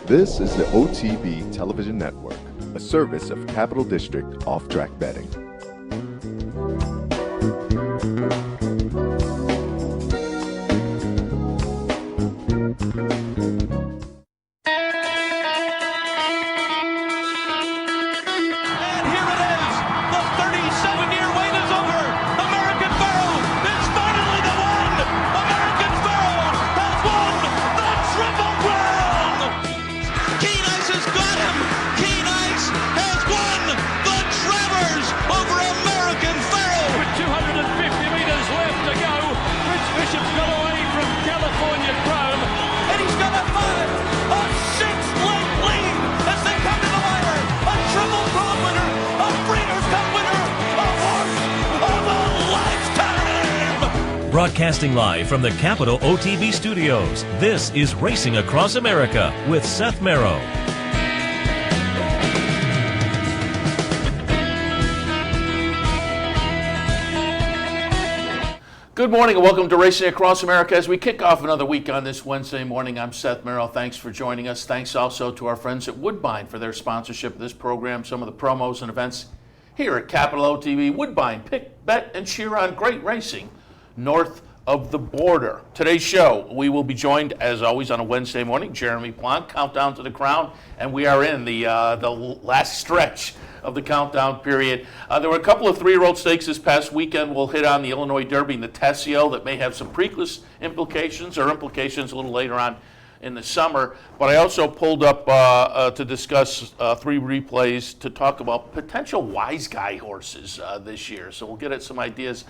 This is the OTB Television Network, a service of Capital District Off-Track Betting. Broadcasting live from the Capital OTB studios, this is Racing Across America with Seth Merrow. Good morning and welcome to Racing Across America. As we kick off another week on this Wednesday morning, I'm Seth Merrow. Thanks for joining us. Thanks also to our friends at Woodbine for their sponsorship of this program, some of the promos and events here at Capital OTB. Woodbine, pick, bet, and cheer on great racing north of the border. Today's show, we will be joined, as always, on a Wednesday morning. Jeremy Plonk, Countdown to the Crown, and we are in the last stretch of the countdown period. There were a couple of three-year-old stakes this past weekend. We'll hit on the Illinois Derby and the Tessio that may have some Preakness implications or implications a little later on in the summer. But I also pulled up to discuss three replays to talk about potential wise guy horses this year. So we'll get at some ideas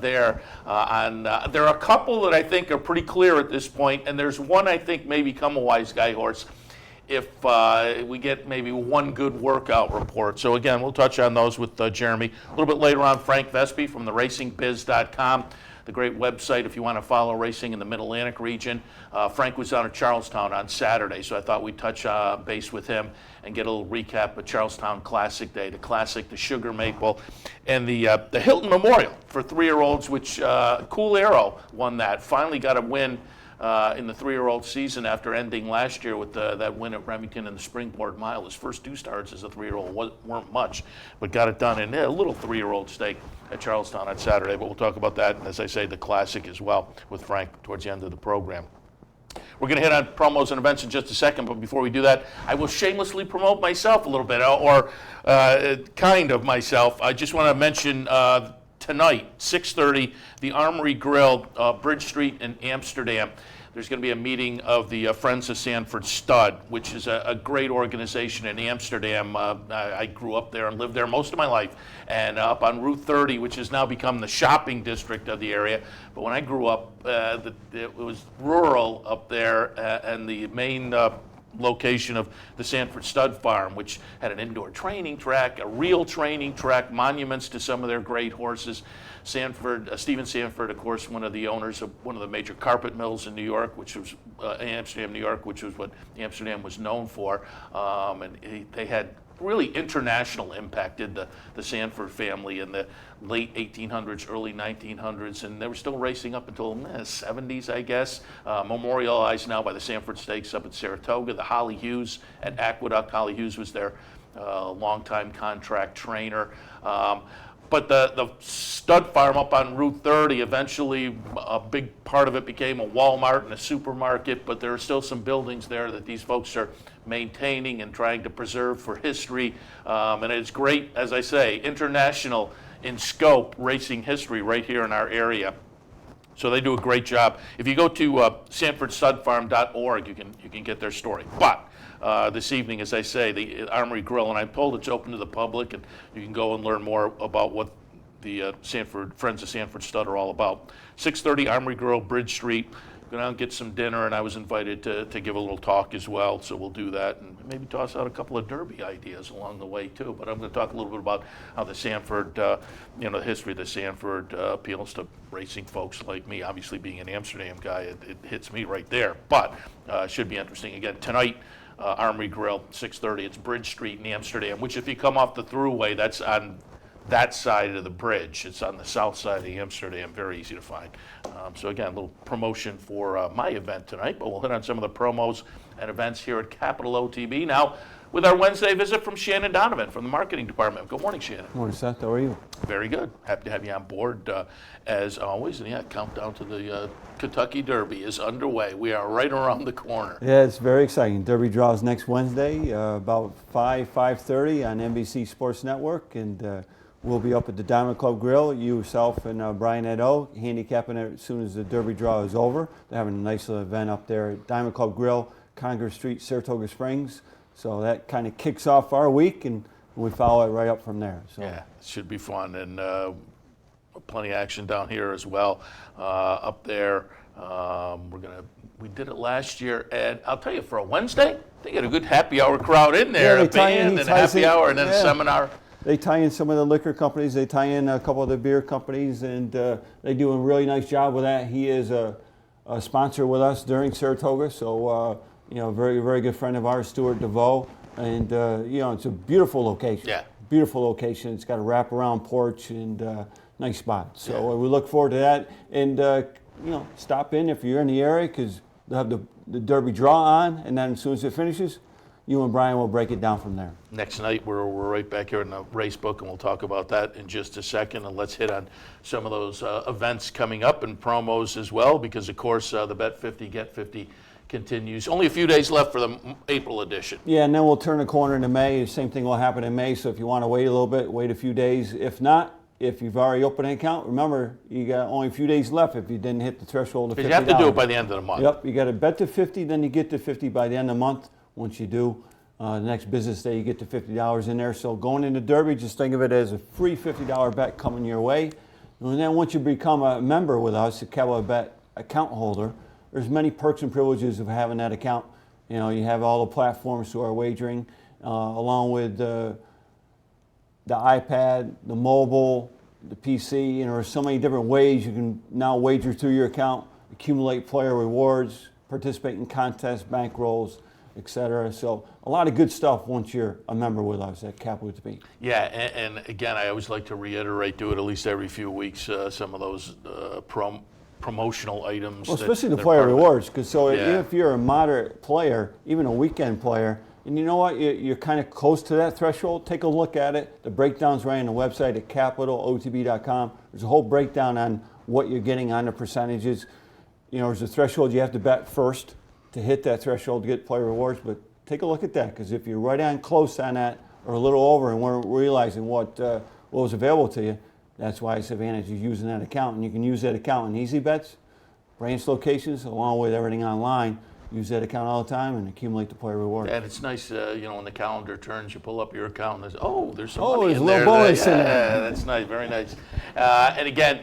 there. There are a couple that I think are pretty clear at this point, and there's one I think may become a wise guy horse if we get maybe one good workout report. So again, we'll touch on those with Jeremy. A little bit later on, Frank Vespi from the RacingBiz.com, the great website if you want to follow racing in the Mid-Atlantic region. Frank was down at Charlestown on Saturday, so I thought we'd touch base with him and get a little recap of Charlestown Classic Day, the Classic, the Sugar Maple, and the Hilton Memorial for three-year-olds, which Cool Arrow won that. Finally got a win in the three-year-old season after ending last year with that win at Remington in the Springboard Mile. His first two starts as a three-year-old weren't much, but got it done in a little three-year-old stake at Charlestown on Saturday. But we'll talk about that, and as I say, the Classic as well with Frank towards the end of the program. We're going to hit on promos and events in just a second, but before we do that, I will shamelessly promote myself a little bit, or kind of myself. I just want to mention tonight, 6:30, the Armory Grill, Bridge Street in Amsterdam. There's going to be a meeting of the Friends of Sanford Stud, which is a great organization in Amsterdam. I grew up there and lived there most of my life, and up on Route 30, which has now become the shopping district of the area. But when I grew up, it was rural up there, and the main location of the Sanford Stud Farm, which had an indoor training track, a real training track, monuments to some of their great horses. Stephen Sanford, of course, one of the owners of one of the major carpet mills in New York, which was Amsterdam, New York, which was what Amsterdam was known for. And they had really international impact, did the Sanford family in the late 1800s, early 1900s, and they were still racing up until the 70s, I guess. Memorialized now by the Sanford Stakes up at Saratoga, the Holly Hughes at Aqueduct. Holly Hughes was their longtime contract trainer. But the stud farm up on Route 30, eventually a big part of it became a Walmart and a supermarket, but there are still some buildings there that these folks are maintaining and trying to preserve for history. And it's great, as I say, international in scope racing history right here in our area. So they do a great job. If you go to SanfordStudFarm.org, you can get their story. But this evening, as I say, the Armory Grill, and I'm told it's open to the public, and you can go and learn more about what the Friends of Sanford Stud are all about. 6:30, Armory Grill, Bridge Street. Go down and get some dinner, and I was invited to give a little talk as well, so we'll do that, and maybe toss out a couple of Derby ideas along the way too. But I'm going to talk a little bit about how the Sanford, the history of the Sanford appeals to racing folks like me. Obviously, being an Amsterdam guy, it hits me right there. But should be interesting. Again, tonight, Armory Grill, 6:30. It's Bridge Street in Amsterdam, which if you come off the Thruway, that's on that side of the bridge. It's on the south side of Amsterdam, very easy to find. So again, a little promotion for my event tonight, but we'll hit on some of the promos and events here at Capital OTB. Now, with our Wednesday visit from Shannon Donovan from the marketing department. Good morning, Shannon. Good morning, Seth. How are you? Very good. Happy to have you on board as always. And yeah, countdown to the Kentucky Derby is underway. We are right around the corner. Yeah, it's very exciting. Derby draws next Wednesday, about 5:30 on NBC Sports Network, and we'll be up at the Diamond Club Grill, yourself and Brian Edo, handicapping it as soon as the Derby draw is over. They're having a nice little event up there at Diamond Club Grill, Congress Street, Saratoga Springs. So that kind of kicks off our week, and we follow it right up from there. So. Yeah, it should be fun, and plenty of action down here as well. Up there, we did it last year, and I'll tell you, for a Wednesday, they get a good happy hour crowd in there. Yeah, a band and a happy hour, and then a seminar. They tie in some of the liquor companies. They tie in a couple of the beer companies, and they do a really nice job with that. He is a sponsor with us during Saratoga, so. Very, very good friend of ours, Stuart DeVoe, and it's a beautiful location. Yeah. Beautiful location. It's got a wraparound porch and nice spot. So we look forward to that, and stop in if you're in the area because they'll have the Derby draw on, and then as soon as it finishes, you and Brian will break it down from there. Next night, we're right back here in the race book, and we'll talk about that in just a second. And let's hit on some of those events coming up and promos as well, because of course the Bet 50 Get 50 continues. Only a few days left for the April edition. Yeah, and then we'll turn the corner into May. The same thing will happen in May. So if you want to wait a little bit, wait a few days. If not, if you've already opened an account, remember you got only a few days left if you didn't hit the threshold of $50. You have to do it by the end of the month. Yep, you got to bet to 50, then you get to 50 by the end of the month. Once you do, the next business day you get to $50 in there. So going into Derby, just think of it as a free $50 bet coming your way. And then once you become a member with us, a Capital Bet account holder, there's many perks and privileges of having that account. You have all the platforms to our wagering, along with the iPad, the mobile, the PC. There's so many different ways you can now wager through your account, accumulate player rewards, participate in contests, bankrolls, etc. So a lot of good stuff once you're a member with us at Capital OTB. Yeah, and again, I always like to reiterate, do it at least every few weeks, some of those promotional items. Well, especially the player rewards, because if you're a moderate player, even a weekend player, and you know what, you're kind of close to that threshold, take a look at it. The breakdown's right on the website at capitalotb.com. There's a whole breakdown on what you're getting on the percentages. There's a threshold you have to bet first to hit that threshold to get player rewards, but take a look at that, because if you're right on close on that or a little over and we're realizing what was available to you, that's why it's advantage of using that account. And you can use that account in easy bets, branch locations, along with everything online. Use that account all the time and accumulate the player reward. And it's nice, when the calendar turns, you pull up your account and there's some money there's in a there. little bonus in there. Yeah, that's nice, very nice. And again,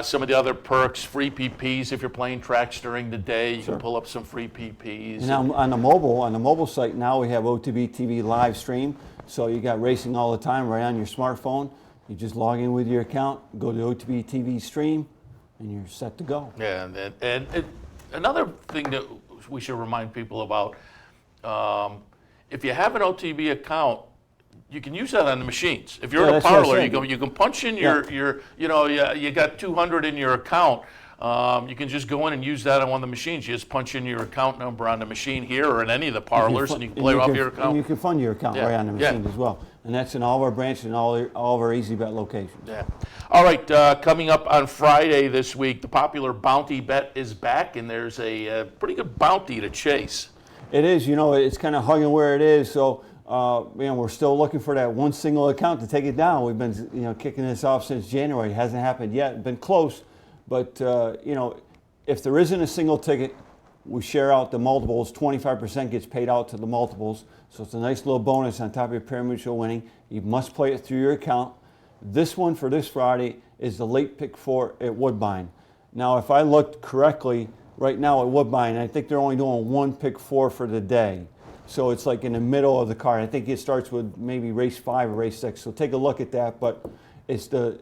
some of the other perks, free PPs if you're playing tracks during the day. You can pull up some free PPs. And now on the mobile site now we have OTB TV live stream. So you got racing all the time right on your smartphone. You just log in with your account, go to OTB TV stream, and you're set to go. Yeah, and another thing that we should remind people about, if you have an OTB account, you can use that on the machines. If you're in a parlor, you can punch in you got 200 in your account. You can just go in and use that on one of the machines. You just punch in your account number on the machine here or in any of the parlors, and you can play off your account. And you can fund your account right on the machine as well. And that's in all of our branches and all of our Easy Bet locations. Yeah. All right, coming up on Friday this week, the popular Bounty Bet is back, and there's a pretty good bounty to chase. It is. It's kind of hugging where it is. So, we're still looking for that one single account to take it down. We've been, kicking this off since January. It hasn't happened yet. Been close. But, if there isn't a single ticket, we share out the multiples. 25% gets paid out to the multiples. So it's a nice little bonus on top of your pyramid show winning. You must play it through your account. This one for this Friday is the late pick 4 at Woodbine. Now, if I looked correctly, right now at Woodbine, I think they're only doing one pick 4 for the day. So it's like in the middle of the card. I think it starts with maybe race 5 or race 6. So take a look at that. But it's the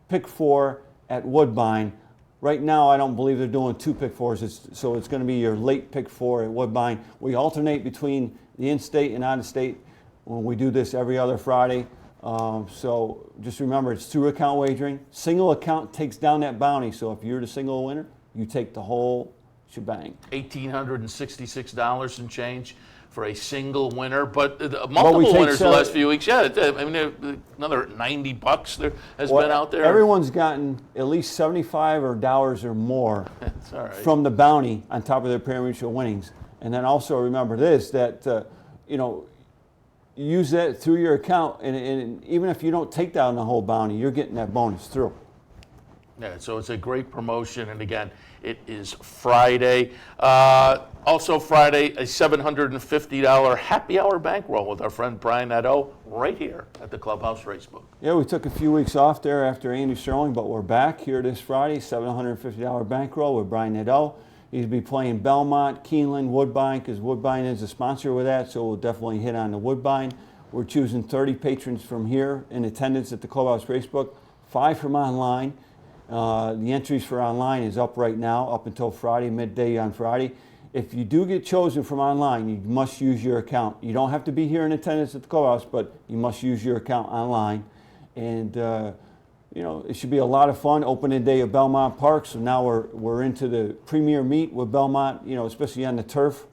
pick 4 at Woodbine. Right now, I don't believe they're doing 2 pick 4s. So it's going to be your late pick 4 at Woodbine. We alternate between the in-state and out-of-state when we do this every other Friday. So just remember, it's through account wagering. Single account takes down that bounty. So if you're the single winner, you take the whole shebang. $1,866 and change for a single winner, but multiple take winners the last few weeks. Yeah, I mean, another $90 there has been out there. Everyone's gotten at least 75 or dollars or more That's all right. from the bounty on top of their pari-mutuel winnings. And then also remember this, that use that through your account, and even if you don't take down the whole bounty, you're getting that bonus through. Yeah, so it's a great promotion, and again, it is Friday. Also Friday, a $750 happy hour bankroll with our friend Brian Nadeau right here at the Clubhouse Racebook. Yeah, we took a few weeks off there after Andy Sterling, but we're back here this Friday, $750 bankroll with Brian Nadeau. He'll be playing Belmont, Keeneland, Woodbine, because Woodbine is a sponsor with that, so we'll definitely hit on the Woodbine. We're choosing 30 patrons from here in attendance at the Clubhouse Racebook, 5 from online. The entries for online is up right now, up until Friday, midday on Friday. If you do get chosen from online, you must use your account. You don't have to be here in attendance at the Clubhouse, but you must use your account online. And it should be a lot of fun. Opening day of Belmont Park, so now we're into the premier meet with Belmont, especially on the turf.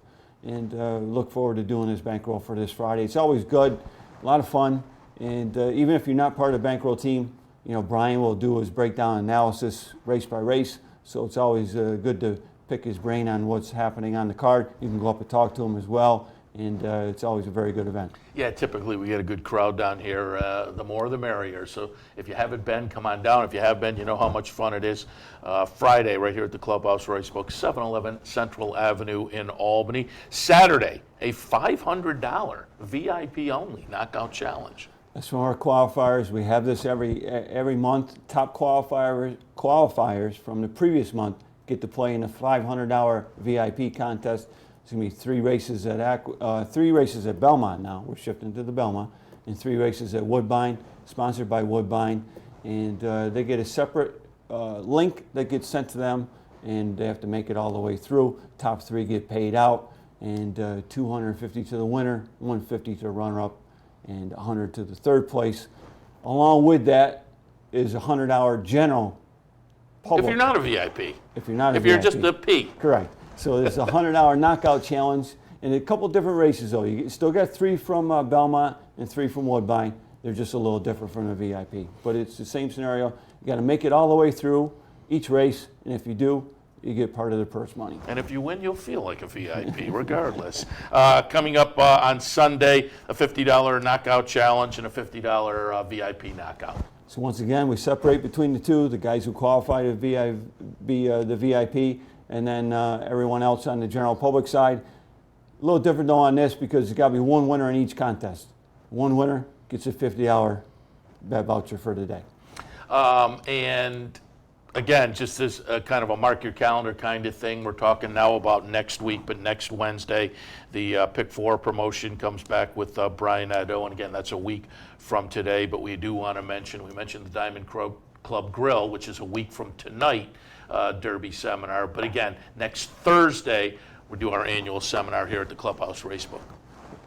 And look forward to doing this bankroll for this Friday. It's always good, a lot of fun. And even if you're not part of the bankroll team, Brian will do his breakdown analysis race by race. So it's always good to pick his brain on what's happening on the card. You can go up and talk to him as well. And it's always a very good event. Yeah, typically we get a good crowd down here. The more the merrier. So if you haven't been, come on down. If you have been, you know how much fun it is. Friday, right here at the Clubhouse Racebook, 711 Central Avenue in Albany. Saturday, a $500 VIP only knockout challenge. That's from our qualifiers. We have this every month. Top qualifiers from the previous month get to play in a $500 VIP contest. It's going to be 3 races at Belmont now. We're shifting to the Belmont. And 3 races at Woodbine, sponsored by Woodbine. And they get a separate link that gets sent to them, and they have to make it all the way through. Top 3 get paid out, and $250 to the winner, $150 to the runner-up, and $100 to the third place. Along with that is a $100 general public. If you're not a VIP. If you're not a If VIP. you're just a P. Correct. So there's a $100 knockout challenge, and a couple different races though. You still got 3 from Belmont and 3 from Woodbine. They're just a little different from the VIP, but it's the same scenario. You got to make it all the way through each race, and if you do, you get part of the purse money. And if you win, you'll feel like a VIP, regardless. Coming up on Sunday, a $50 knockout challenge and a $50 VIP knockout. So once again, we separate between the two, the guys who qualify to be the VIP, and then everyone else on the general public side. A little different though on this because there's got to be one winner in each contest. One winner gets a $50 bet voucher for the day. And again, just as a kind of a mark your calendar kind of thing, we're talking now about next week, but next Wednesday, the Pick 4 promotion comes back with Brian Nadeau, and again, that's a week from today, but we do want to mention, we mentioned the Diamond Club Grill, which is a week from tonight, Derby seminar, but again, next Thursday, we do our annual seminar here at the Clubhouse Racebook.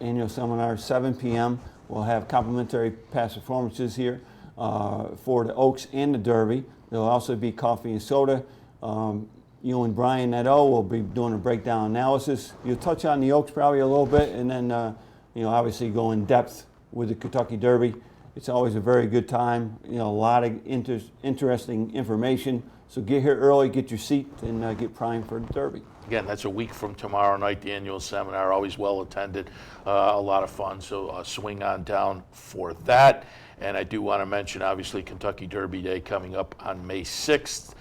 Annual seminar, 7 p.m. We'll have complimentary past performances here for the Oaks and the Derby. There'll also be coffee and soda. You and Brian Nadeau will be doing a breakdown analysis. You'll touch on the Oaks probably a little bit, and then obviously go in depth with the Kentucky Derby. It's always a very good time. A lot of interesting information. So get here early, get your seat, and get primed for the Derby. Again, that's a week from tomorrow night, the annual seminar, always well attended, a lot of fun, so swing on down for that. And I do want to mention, obviously, Kentucky Derby Day coming up on May 6th.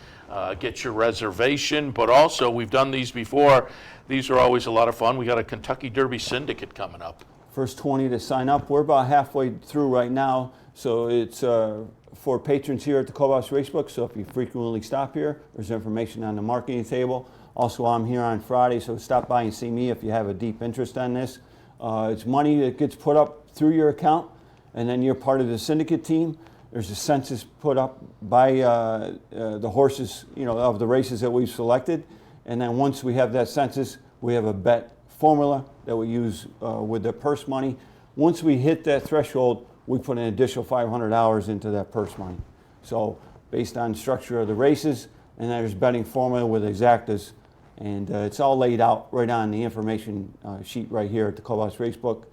Get your reservation, but also, we've done these before. These are always a lot of fun. We got a Kentucky Derby Syndicate coming up. First 20 to sign up. We're about halfway through right now, so it's for patrons here at the Clubhouse Racebook. So if you frequently stop here, there's information on the marketing table. Also, I'm here on Friday, so stop by and see me if you have a deep interest on this. It's money that gets put up through your account, and then you're part of the syndicate team. There's a census put up by the horses, of the races that we've selected. And then once we have that census, we have a bet formula that we use with the purse money. Once we hit that threshold, we put an additional $500 into that purse money. So based on the structure of the races, and there's betting formula with exactas, and it's all laid out right on the information sheet right here at the Clubhouse Racebook.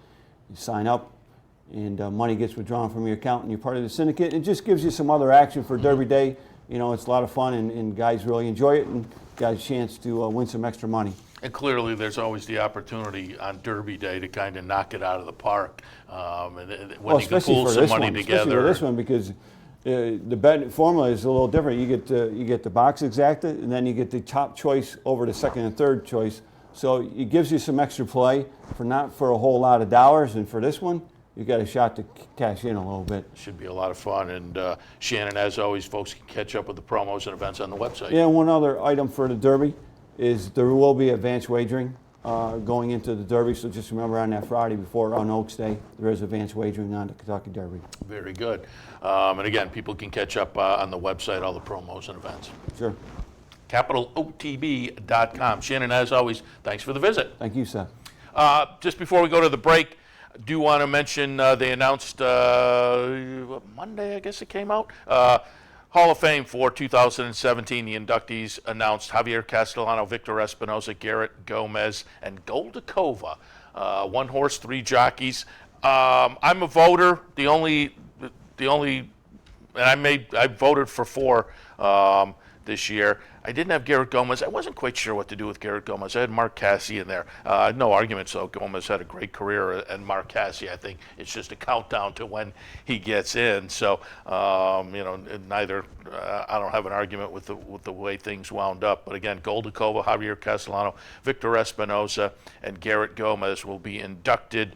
You sign up, and money gets withdrawn from your account, and you're part of the syndicate. It just gives you some other action for Derby Day. You know, it's a lot of fun, and guys really enjoy it, and got a chance to win some extra money. And clearly, there's always the opportunity on Derby Day to kind of knock it out of the park, when you can pull some money together. Especially for this one, because the bet formula is a little different. You get the box exacta, and then you get the top choice over the second and third choice. So it gives you some extra play for not for a whole lot of dollars, and for this one, you got a shot to cash in a little bit. Should be a lot of fun. And Shannon, as always, folks can catch up with the promos and events on the website. Yeah, one other item for the Derby is there will be advanced wagering going into the Derby. So just remember on that Friday before on Oaks Day, there is advanced wagering on the Kentucky Derby. Very good. And again, people can catch up on the website, all the promos and events. Sure. CapitalOTB.com. Shannon, as always, thanks for the visit. Thank you, Seth. Just before we go to the break, I do want to mention they announced Monday, I guess it came out, Hall of Fame for 2017. The inductees announced Javier Castellano, Victor Espinoza, Garrett Gomez, and Goldakova. 1 horse, 3 jockeys. I'm a voter. The only, and I voted for 4 this year. I didn't have Garrett Gomez. I wasn't quite sure what to do with Garrett Gomez. I had Mark Casse in there. No arguments, though. Gomez had a great career, and Mark Casse, I think it's just a countdown to when he gets in. So, neither. I don't have an argument with the way things wound up. But again, Goldakova, Javier Castellano, Victor Espinoza, and Garrett Gomez will be inducted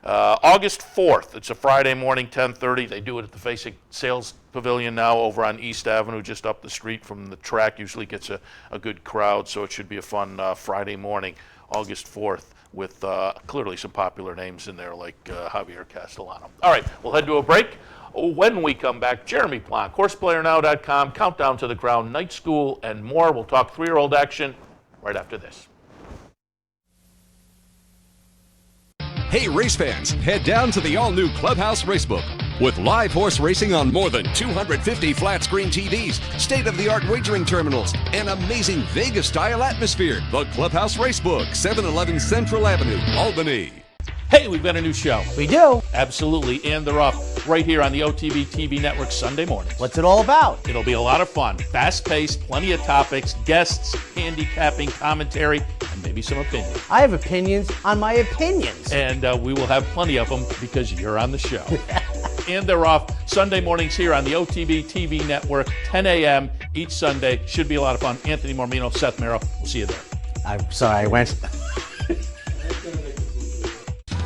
August 4th. It's a Friday morning, 10:30. They do it at the Facing Sales Pavilion now over on East Avenue, just up the street from the track. Usually gets a good crowd, so it should be a fun Friday morning, August 4th, with clearly some popular names in there like Javier Castellano. All right, we'll head to a break. When we come back, Jeremy Plonk, HorsePlayerNow.com, Countdown to the Crown, Night School, and more. We'll talk 3-year-old action right after this. Hey race fans, head down to the all-new Clubhouse Racebook. With live horse racing on more than 250 flat-screen TVs, state-of-the-art wagering terminals, and amazing Vegas-style atmosphere. The Clubhouse Racebook, 711 Central Avenue, Albany. Hey, we've got a new show. We do. Absolutely, and they're off right here on the OTB TV network Sunday morning. What's it all about? It'll be a lot of fun. Fast-paced, plenty of topics, guests, handicapping, commentary, and maybe some opinions. I have opinions on my opinions. And we will have plenty of them because you're on the show. And they're off Sunday mornings here on the OTB TV network, 10 a.m. each Sunday. Should be a lot of fun. Anthony Mormino, Seth Merrill. We'll see you there. I'm sorry, I went.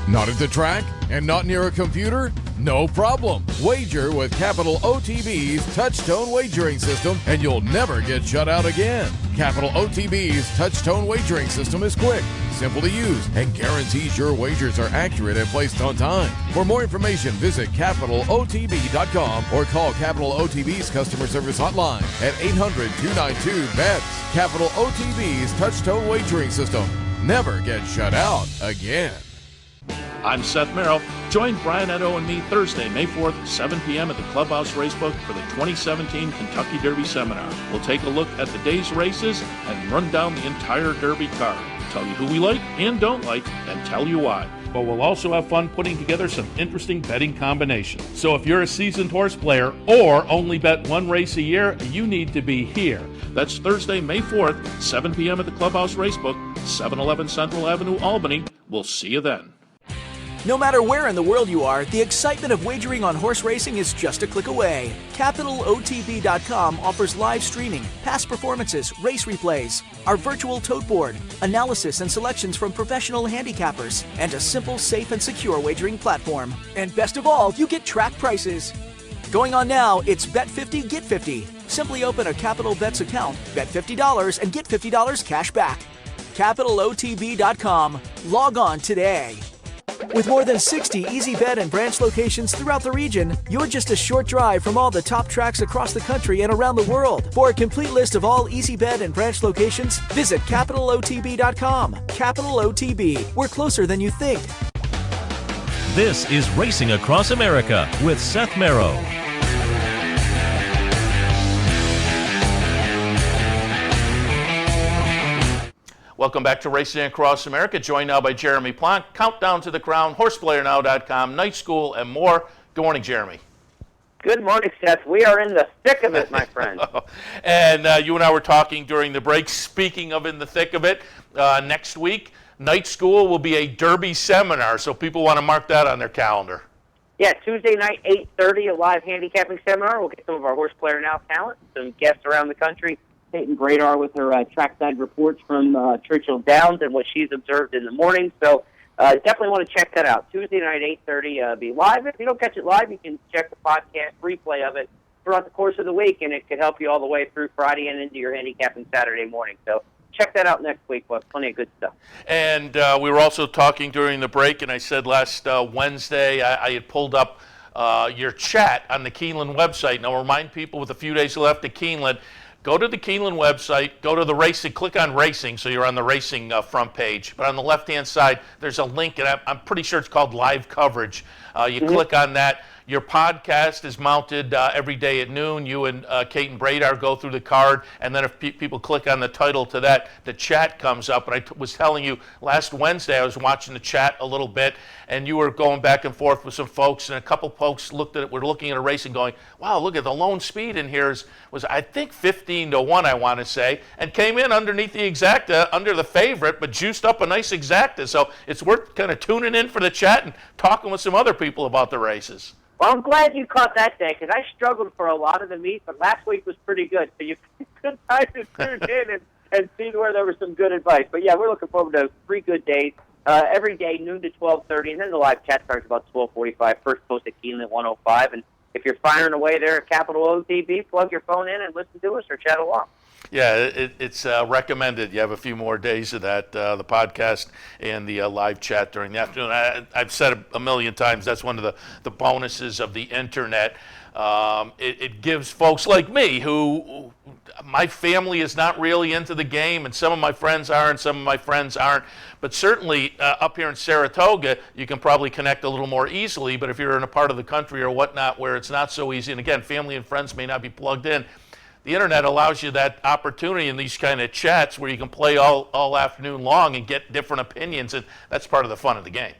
Not at the track and not near a computer? No problem. Wager with Capital OTB's Touch-Tone Wagering System and you'll never get shut out again. Capital OTB's Touch-Tone Wagering System is quick, simple to use, and guarantees your wagers are accurate and placed on time. For more information, visit CapitalOTB.com or call Capital OTB's customer service hotline at 800-292-BETS. Capital OTB's Touch-Tone Wagering System. Never get shut out again. I'm Seth Merrill. Join Brian Edo and me Thursday, May 4th, 7 p.m. at the Clubhouse Racebook for the 2017 Kentucky Derby Seminar. We'll take a look at the day's races and run down the entire Derby card. Tell you who we like and don't like, and tell you why. But we'll also have fun putting together some interesting betting combinations. So if you're a seasoned horse player or only bet 1 race a year, you need to be here. That's Thursday, May 4th, 7 p.m. at the Clubhouse Racebook, 711 Central Avenue, Albany. We'll see you then. No matter where in the world you are, the excitement of wagering on horse racing is just a click away. CapitalOTB.com offers live streaming, past performances, race replays, our virtual tote board, analysis and selections from professional handicappers, and a simple, safe, and secure wagering platform. And best of all, you get track prices. Going on now, it's Bet 50, Get 50. Simply open a Capital Bets account, bet $50, and get $50 cash back. CapitalOTB.com. Log on today. With more than 60 Easy Bet and branch locations throughout the region, you're just a short drive from all the top tracks across the country and around the world. For a complete list of all Easy Bet and branch locations, visit CapitalOTB.com. Capital OTB. We're closer than you think. This is Racing Across America with Seth Merrow. Welcome back to Racing Across America, joined now by Jeremy Plonk, Countdown to the Crown, HorsePlayerNow.com, Night School, and more. Good morning, Jeremy. Good morning, Seth. We are in the thick of it, my friend. And you and I were talking during the break. Speaking of in the thick of it, next week, Night School will be a Derby seminar, so people want to mark that on their calendar. Yeah, Tuesday night, 8:30, a live handicapping seminar. We'll get some of our Horse Player Now talent, some guests around the country. Peyton Bradar with her trackside reports from Churchill Downs and what she's observed in the morning. So definitely want to check that out. Tuesday night, 8:30, be live. If you don't catch it live, you can check the podcast replay of it throughout the course of the week, and it could help you all the way through Friday and into your handicapping Saturday morning. So check that out next week. We'll have plenty of good stuff. And we were also talking during the break, and I said last Wednesday I had pulled up your chat on the Keeneland website. And I'll remind people with a few days left at Keeneland, go to the Keeneland website, go to the racing, click on racing, so you're on the racing front page. But on the left-hand side, there's a link, and I'm pretty sure it's called live coverage. You click on that. Your podcast is mounted every day at noon. You and Kate and Bradar go through the card, and then if people click on the title to that, the chat comes up. And I was telling you, last Wednesday I was watching the chat a little bit, and you were going back and forth with some folks, and a couple folks were looking at a race and going, wow, look at the lone speed in here was I think 15-1, I want to say, and came in underneath the exacta, under the favorite, but juiced up a nice exacta. So it's worth kind of tuning in for the chat and talking with some other people about the races. Well, I'm glad you caught that day because I struggled for a lot of the meet, but last week was pretty good. So you good time to tune in and see where there was some good advice. But, yeah, we're looking forward to 3 good days. Every day, noon to 12:30, and then the live chat starts about 12:45. First post at Keeneland 105. And if you're firing away there at Capital OTB, plug your phone in and listen to us or chat along. Yeah, it's recommended. You have a few more days of that, the podcast and the live chat during the afternoon. I've said it a million times, that's one of the bonuses of the internet. It gives folks like me who, my family is not really into the game, and some of my friends are and some of my friends aren't. But certainly up here in Saratoga, you can probably connect a little more easily. But if you're in a part of the country or whatnot where it's not so easy, and again, family and friends may not be plugged in, the internet allows you that opportunity in these kind of chats where you can play all afternoon long and get different opinions, and that's part of the fun of the game.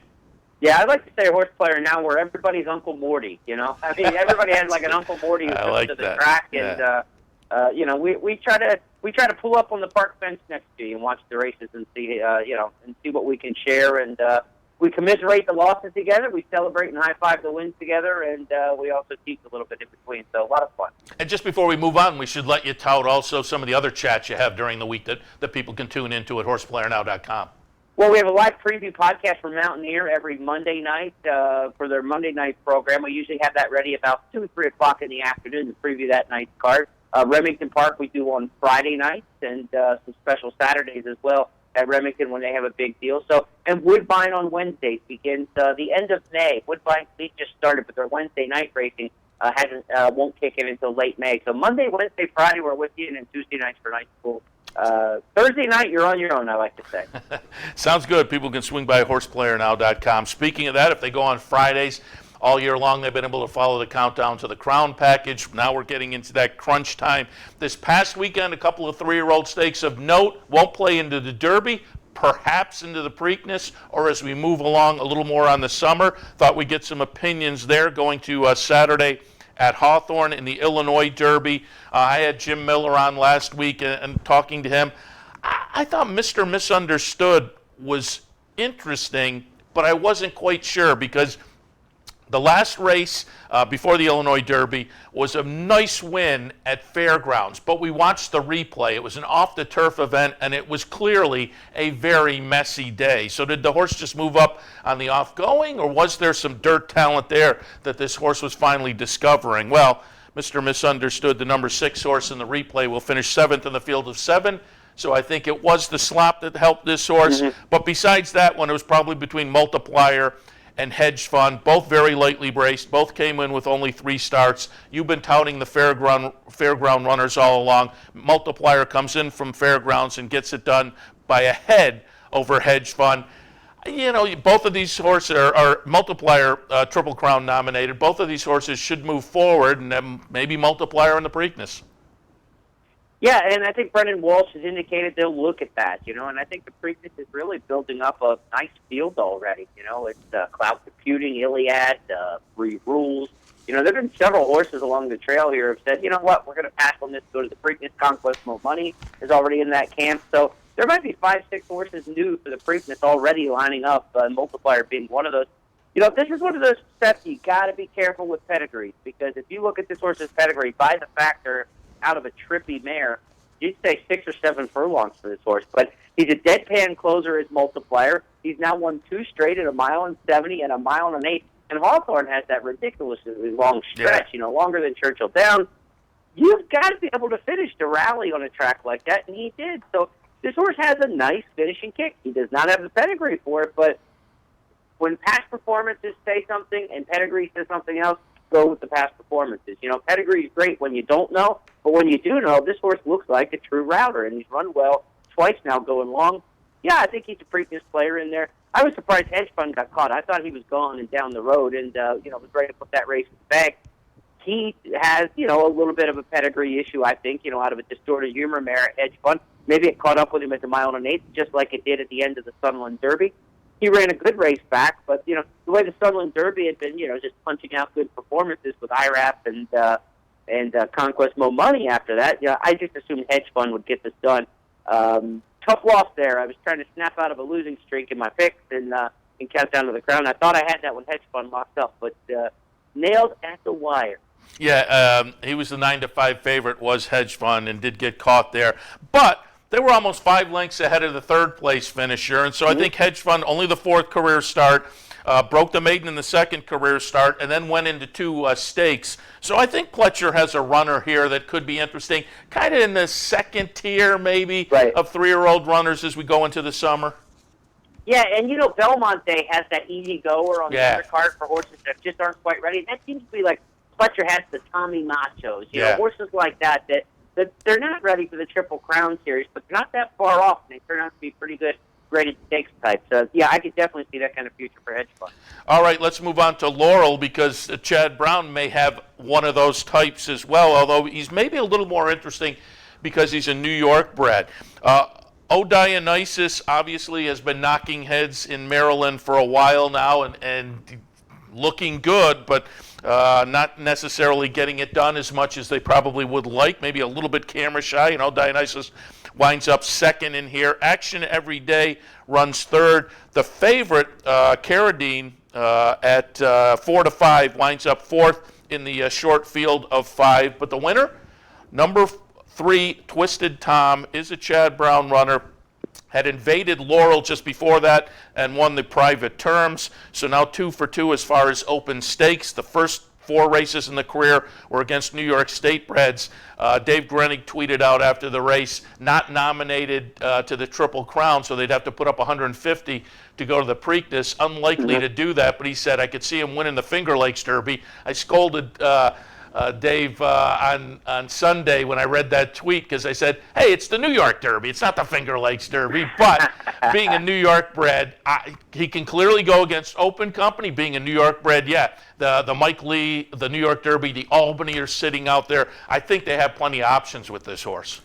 Yeah, I'd like to say Horse Player Now where everybody's Uncle Morty, you know? I mean, everybody has like an Uncle Morty who comes to the track, and, you know, we try to pull up on the park bench next to you and watch the races and see, you know, and see what we can share, and we commiserate the losses together, we celebrate and high-five the wins together, and we also teach a little bit in between, so a lot of fun. And just before we move on, we should let you tout also some of the other chats you have during the week that people can tune into at HorsePlayerNow.com. Well, we have a live preview podcast for Mountaineer every Monday night for their Monday night program. We usually have that ready about 2 or 3 o'clock in the afternoon to preview that night's card. Remington Park we do on Friday nights and some special Saturdays as well at Remington when they have a big deal. So, and Woodbine on Wednesdays begins the end of May. Woodbine League just started, but their Wednesday night racing won't kick in until late May. So Monday, Wednesday, Friday we're with you, and then Tuesday nights for Night School. Thursday night, you're on your own, I like to say. Sounds good. People can swing by HorsePlayerNow.com. Speaking of that, if they go on Fridays, all year long they've been able to follow the Countdown to the Crown package. Now we're getting into that crunch time. This past weekend, a couple of 3-year-old stakes of note won't play into the Derby, perhaps into the Preakness, or as we move along a little more on the summer. Thought we'd get some opinions there going to Saturday at Hawthorne in the Illinois Derby. I had Jim Miller on last week and talking to him. I thought Mr. Misunderstood was interesting, but I wasn't quite sure because the last race before the Illinois Derby was a nice win at Fairgrounds, but we watched the replay. It was an off-the-turf event, and it was clearly a very messy day. So did the horse just move up on the off-going, or was there some dirt talent there that this horse was finally discovering? Well, Mr. Misunderstood, the number 6 horse in the replay, will finish 7th in the field of 7. So I think it was the slop that helped this horse. But besides that one, it was probably between Multiplier and Hedge Fund, both very lightly braced, both came in with only 3 starts. You've been touting the fairground runners all along. Multiplier comes in from Fairgrounds and gets it done by a head over Hedge Fund. both of these horses are multiplier Triple Crown nominated. Both of these horses should move forward, and then maybe multiplier in the Preakness. Yeah, and I think Brendan Walsh has indicated they'll look at that, and I think the Preakness is really building up a nice field already. It's Cloud Computing, Iliad, Free Rules. There have been several horses along the trail here who have said, you know what, we're going to pass on this, go to the Preakness. Conquest Mo Money is already in that camp. So there might be 5-6 horses new for the Preakness already lining up, multiplier being one of those. This is one of those steps you got to be careful with pedigrees, because if you look at this horse's pedigree by the factor out of a trippy mare, you'd say 6 or 7 furlongs for this horse. But he's a deadpan closer as multiplier. He's now won 2 straight at 1 mile and 70 and 1 mile and 8. And Hawthorne has that ridiculously long stretch, longer than Churchill Downs. You've got to be able to finish to rally on a track like that, and he did. So this horse has a nice finishing kick. He does not have the pedigree for it, but when past performances say something and pedigree says something else, go with the past performances. Pedigree is great when you don't know, but when you do know, this horse looks like a true router, and he's run well twice now going long. Yeah, I think he's a Preakness player in there. I was surprised Hedge Fund got caught. I thought he was gone and down the road, and was ready to put that race in the bag. He has, a little bit of a pedigree issue, I think, out of a distorted humor mare at Hedge Fund. Maybe it caught up with him at the 1 mile and 8, just like it did at the end of the Sunland Derby. He ran a good race back, but, the way the Sunland Derby had been, just punching out good performances with IRAP and Conquest Mo Money after that, I just assumed Hedge Fund would get this done. Tough loss there. I was trying to snap out of a losing streak in my picks and Countdown to the Crown. I thought I had that when Hedge Fund locked up, but nailed at the wire. Yeah, he was the 9-5 favorite, was Hedge Fund, and did get caught there. But they were almost 5 lengths ahead of the third place finisher, and so I think Hedge Fund, only the 4th career start, broke the maiden in the 2nd career start, and then went into 2 stakes. So I think Pletcher has a runner here that could be interesting, kind of in the 2nd tier maybe of 3-year-old runners as we go into the summer. Yeah, and Belmonte has that easy goer on the undercard for horses that just aren't quite ready. That seems to be like Pletcher has the Tommy Machos, horses like that they're not ready for the Triple Crown series, but they're not that far off, and they turn out to be pretty good graded stakes type. So, I could definitely see that kind of future for Hedge Fund. All right, let's move on to Laurel, because Chad Brown may have one of those types as well, although he's maybe a little more interesting because he's a New York bred. O'Dionysus obviously has been knocking heads in Maryland for a while now and looking good, but not necessarily getting it done as much as they probably would like, maybe a little bit camera shy. Dionysus winds up 2nd in here. Action Every Day runs 3rd. The favorite, Carradine, at 4-5, winds up 4th in the short field of 5. But the winner, number 3, Twisted Tom, is a Chad Brown runner. Had invaded Laurel just before that and won the private terms. So now 2 for 2 as far as open stakes. The first 4 races in the career were against New York State breds. Dave Grenig tweeted out after the race, not nominated to the Triple Crown, so they'd have to put up 150 to go to the Preakness. Unlikely to do that, but he said, I could see him winning the Finger Lakes Derby. I scolded Dave on Sunday when I read that tweet, because I said, hey, it's the New York Derby. It's not the Finger Lakes Derby. But being a New York bred, he can clearly go against Open Company. Being a New York bred, the Mike Lee, the New York Derby, the Albany are sitting out there. I think they have plenty of options with this horse.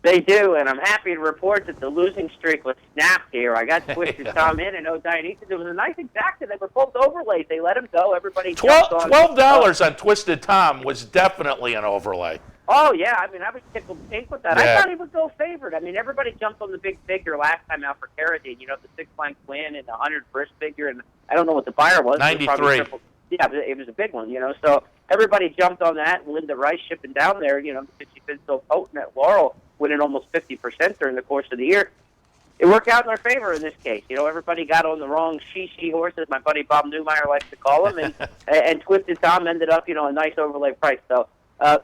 They do, and I'm happy to report that the losing streak was snapped here. I got Twisted Tom in and O'Dionysus. It was a nice exacta. They were both overlays. They let him go. Everybody $12 on Twisted Tom was definitely an overlay. Oh, yeah. I was tickled pink with that. I thought he would go favorite. Everybody jumped on the big figure last time out for Carradine. The 6-length win and the 100 first figure, and I don't know what the buyer was. 93. It was a big one, So everybody jumped on that. And Linda Rice shipping down there, because she's been so potent at Laurel, winning almost 50% during the course of the year. It worked out in our favor in this case. Everybody got on the wrong she horses, my buddy Bob Newmeyer likes to call them, and Twisted Tom ended up, a nice overlay price. So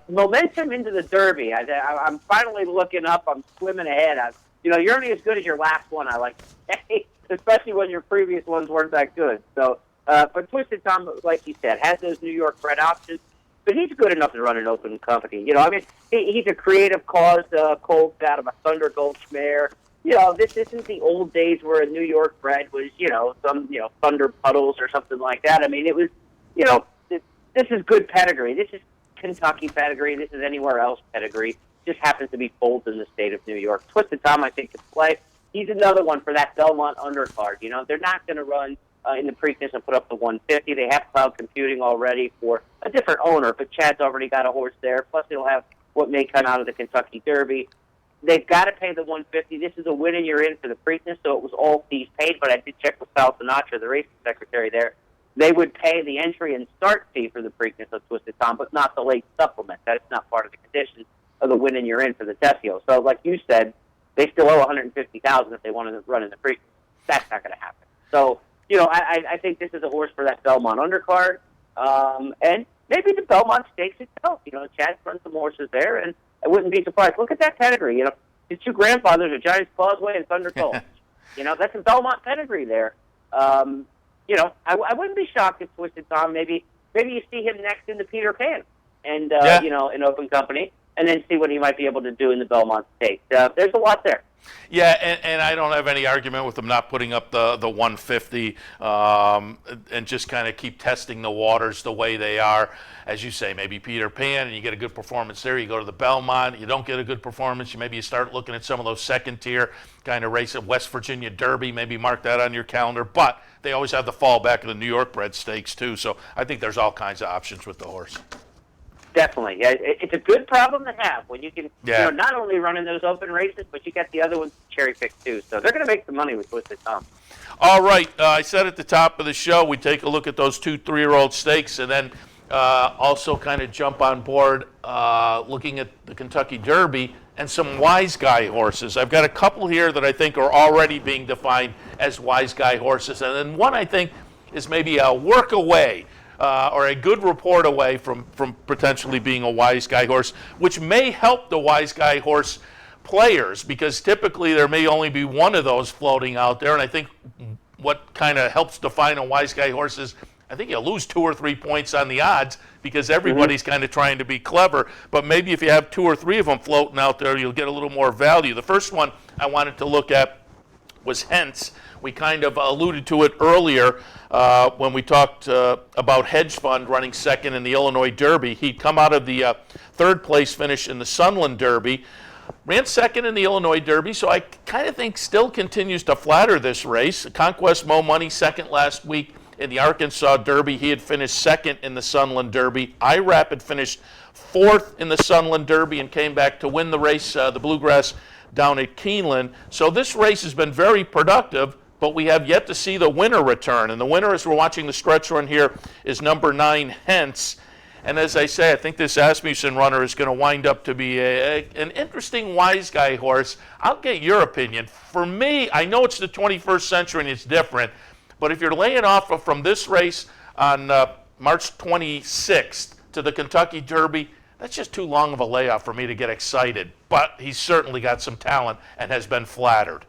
momentum into the Derby. I'm finally looking up. I'm swimming ahead. You're only as good as your last one, I like to say, especially when your previous ones weren't that good. So, but Twisted Tom, like you said, has those New York bred options. But he's good enough to run an Open Company. He's a creative cause colt out of a Thunder Gulch mare. this isn't the old days where a New York bred was, some, Thunder Puddles or something like that. I mean, it was, this is good pedigree. This is Kentucky pedigree. This is anywhere else pedigree. Just happens to be foaled in the state of New York. Twisted Tom, I think, can play. He's another one for that Belmont undercard. They're not going to run in the Preakness and put up the 150. They have cloud computing already for a different owner, but Chad's already got a horse there. Plus, they'll have what may come out of the Kentucky Derby. They've got to pay the 150. This is a win and you're in for the Preakness, so it was all fees paid, but I did check with Sal Sinatra, the racing secretary there. They would pay the entry and start fee for the Preakness of Twisted Tom, but not the late supplement. That's not part of the conditions of the win and you're in for the Tessio. So like you said, they still owe $150,000 if they want to run in the Preakness. That's not going to happen. So, I think this is a horse for that Belmont undercard. And maybe the Belmont Stakes itself. Chad's run some horses there, and I wouldn't be surprised. Look at that pedigree. His two grandfathers are Giant's Causeway and Thunder Colt. That's a Belmont pedigree there. I wouldn't be shocked if Twisted Tom, maybe you see him next in the Peter Pan and, in open company, and then see what he might be able to do in the Belmont Stakes. There's a lot there. Yeah, and I don't have any argument with them not putting up the 150 and just kind of keep testing the waters the way they are. As you say, maybe Peter Pan, and you get a good performance there. You go to the Belmont, you don't get a good performance. Maybe you start looking at some of those second-tier kind of races. West Virginia Derby, maybe mark that on your calendar. But they always have the fallback of the New York bred stakes, too. So I think there's all kinds of options with the horse. Definitely. It's a good problem to have when you can, not only run in those open races, but you got the other ones cherry-picked too. So they're going to make some money with Twisted Tom. All right. I said at the top of the show, we take a look at those 2-3-year-old stakes and then also kind of jump on board looking at the Kentucky Derby and some wise guy horses. I've got a couple here that I think are already being defined as wise guy horses. And then one I think is maybe a work away. Or a good report away from potentially being a wise guy horse, which may help the wise guy horse players because typically there may only be one of those floating out there. And I think what kind of helps define a wise guy horse is I think you lose 2 or 3 points on the odds because everybody's kind of trying to be clever. But maybe if you have 2 or 3 of them floating out there, you'll get a little more value. The first one I wanted to look at was Hence. We kind of alluded to it earlier when we talked about Hedge Fund running second in the Illinois Derby. He'd come out of the third place finish in the Sunland Derby, ran second in the Illinois Derby, so I kind of think still continues to flatter this race. Conquest Mo Money second last week in the Arkansas Derby. He had finished second in the Sunland Derby. iRapid finished fourth in the Sunland Derby and came back to win the race, the Bluegrass down at Keeneland. So this race has been very productive, but we have yet to see the winner return. And the winner, as we're watching the stretch run here, is number 9, Hence. And as I say, I think this Asmussen runner is going to wind up to be an interesting wise guy horse. I'll get your opinion. For me, I know it's the 21st century and it's different, but if you're laying off from this race on March 26th to the Kentucky Derby, that's just too long of a layoff for me to get excited. But he's certainly got some talent and has been flattered.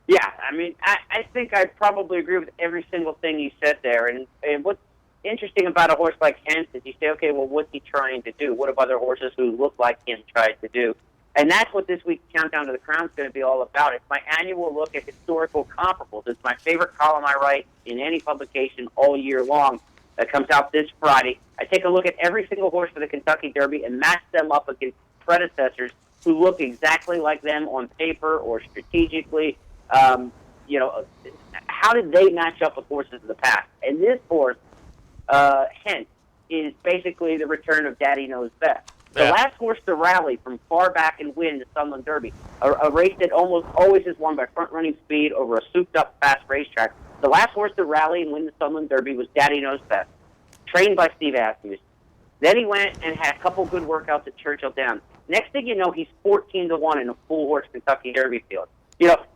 Yeah, I mean, I think I probably agree with every single thing you said there. And what's interesting about a horse like Hence is you say, okay, well, what's he trying to do? What have other horses who look like him tried to do? And that's what this week's Countdown to the Crown is going to be all about. It's my annual look at historical comparables. It's my favorite column I write in any publication all year long. That comes out this Friday. I take a look at every single horse for the Kentucky Derby and match them up against predecessors who look exactly like them on paper or strategically. How did they match up with horses of the past? And this horse, Hence, is basically the return of Daddy Knows Best. The last horse to rally from far back and win the Sunland Derby, a race that almost always is won by front-running speed over a souped-up fast racetrack. The last horse to rally and win the Sunland Derby was Daddy Knows Best, trained by Steve Asmussen. Then he went and had a couple good workouts at Churchill Downs. Next thing you know, he's 14-1 in a full-horse Kentucky Derby field.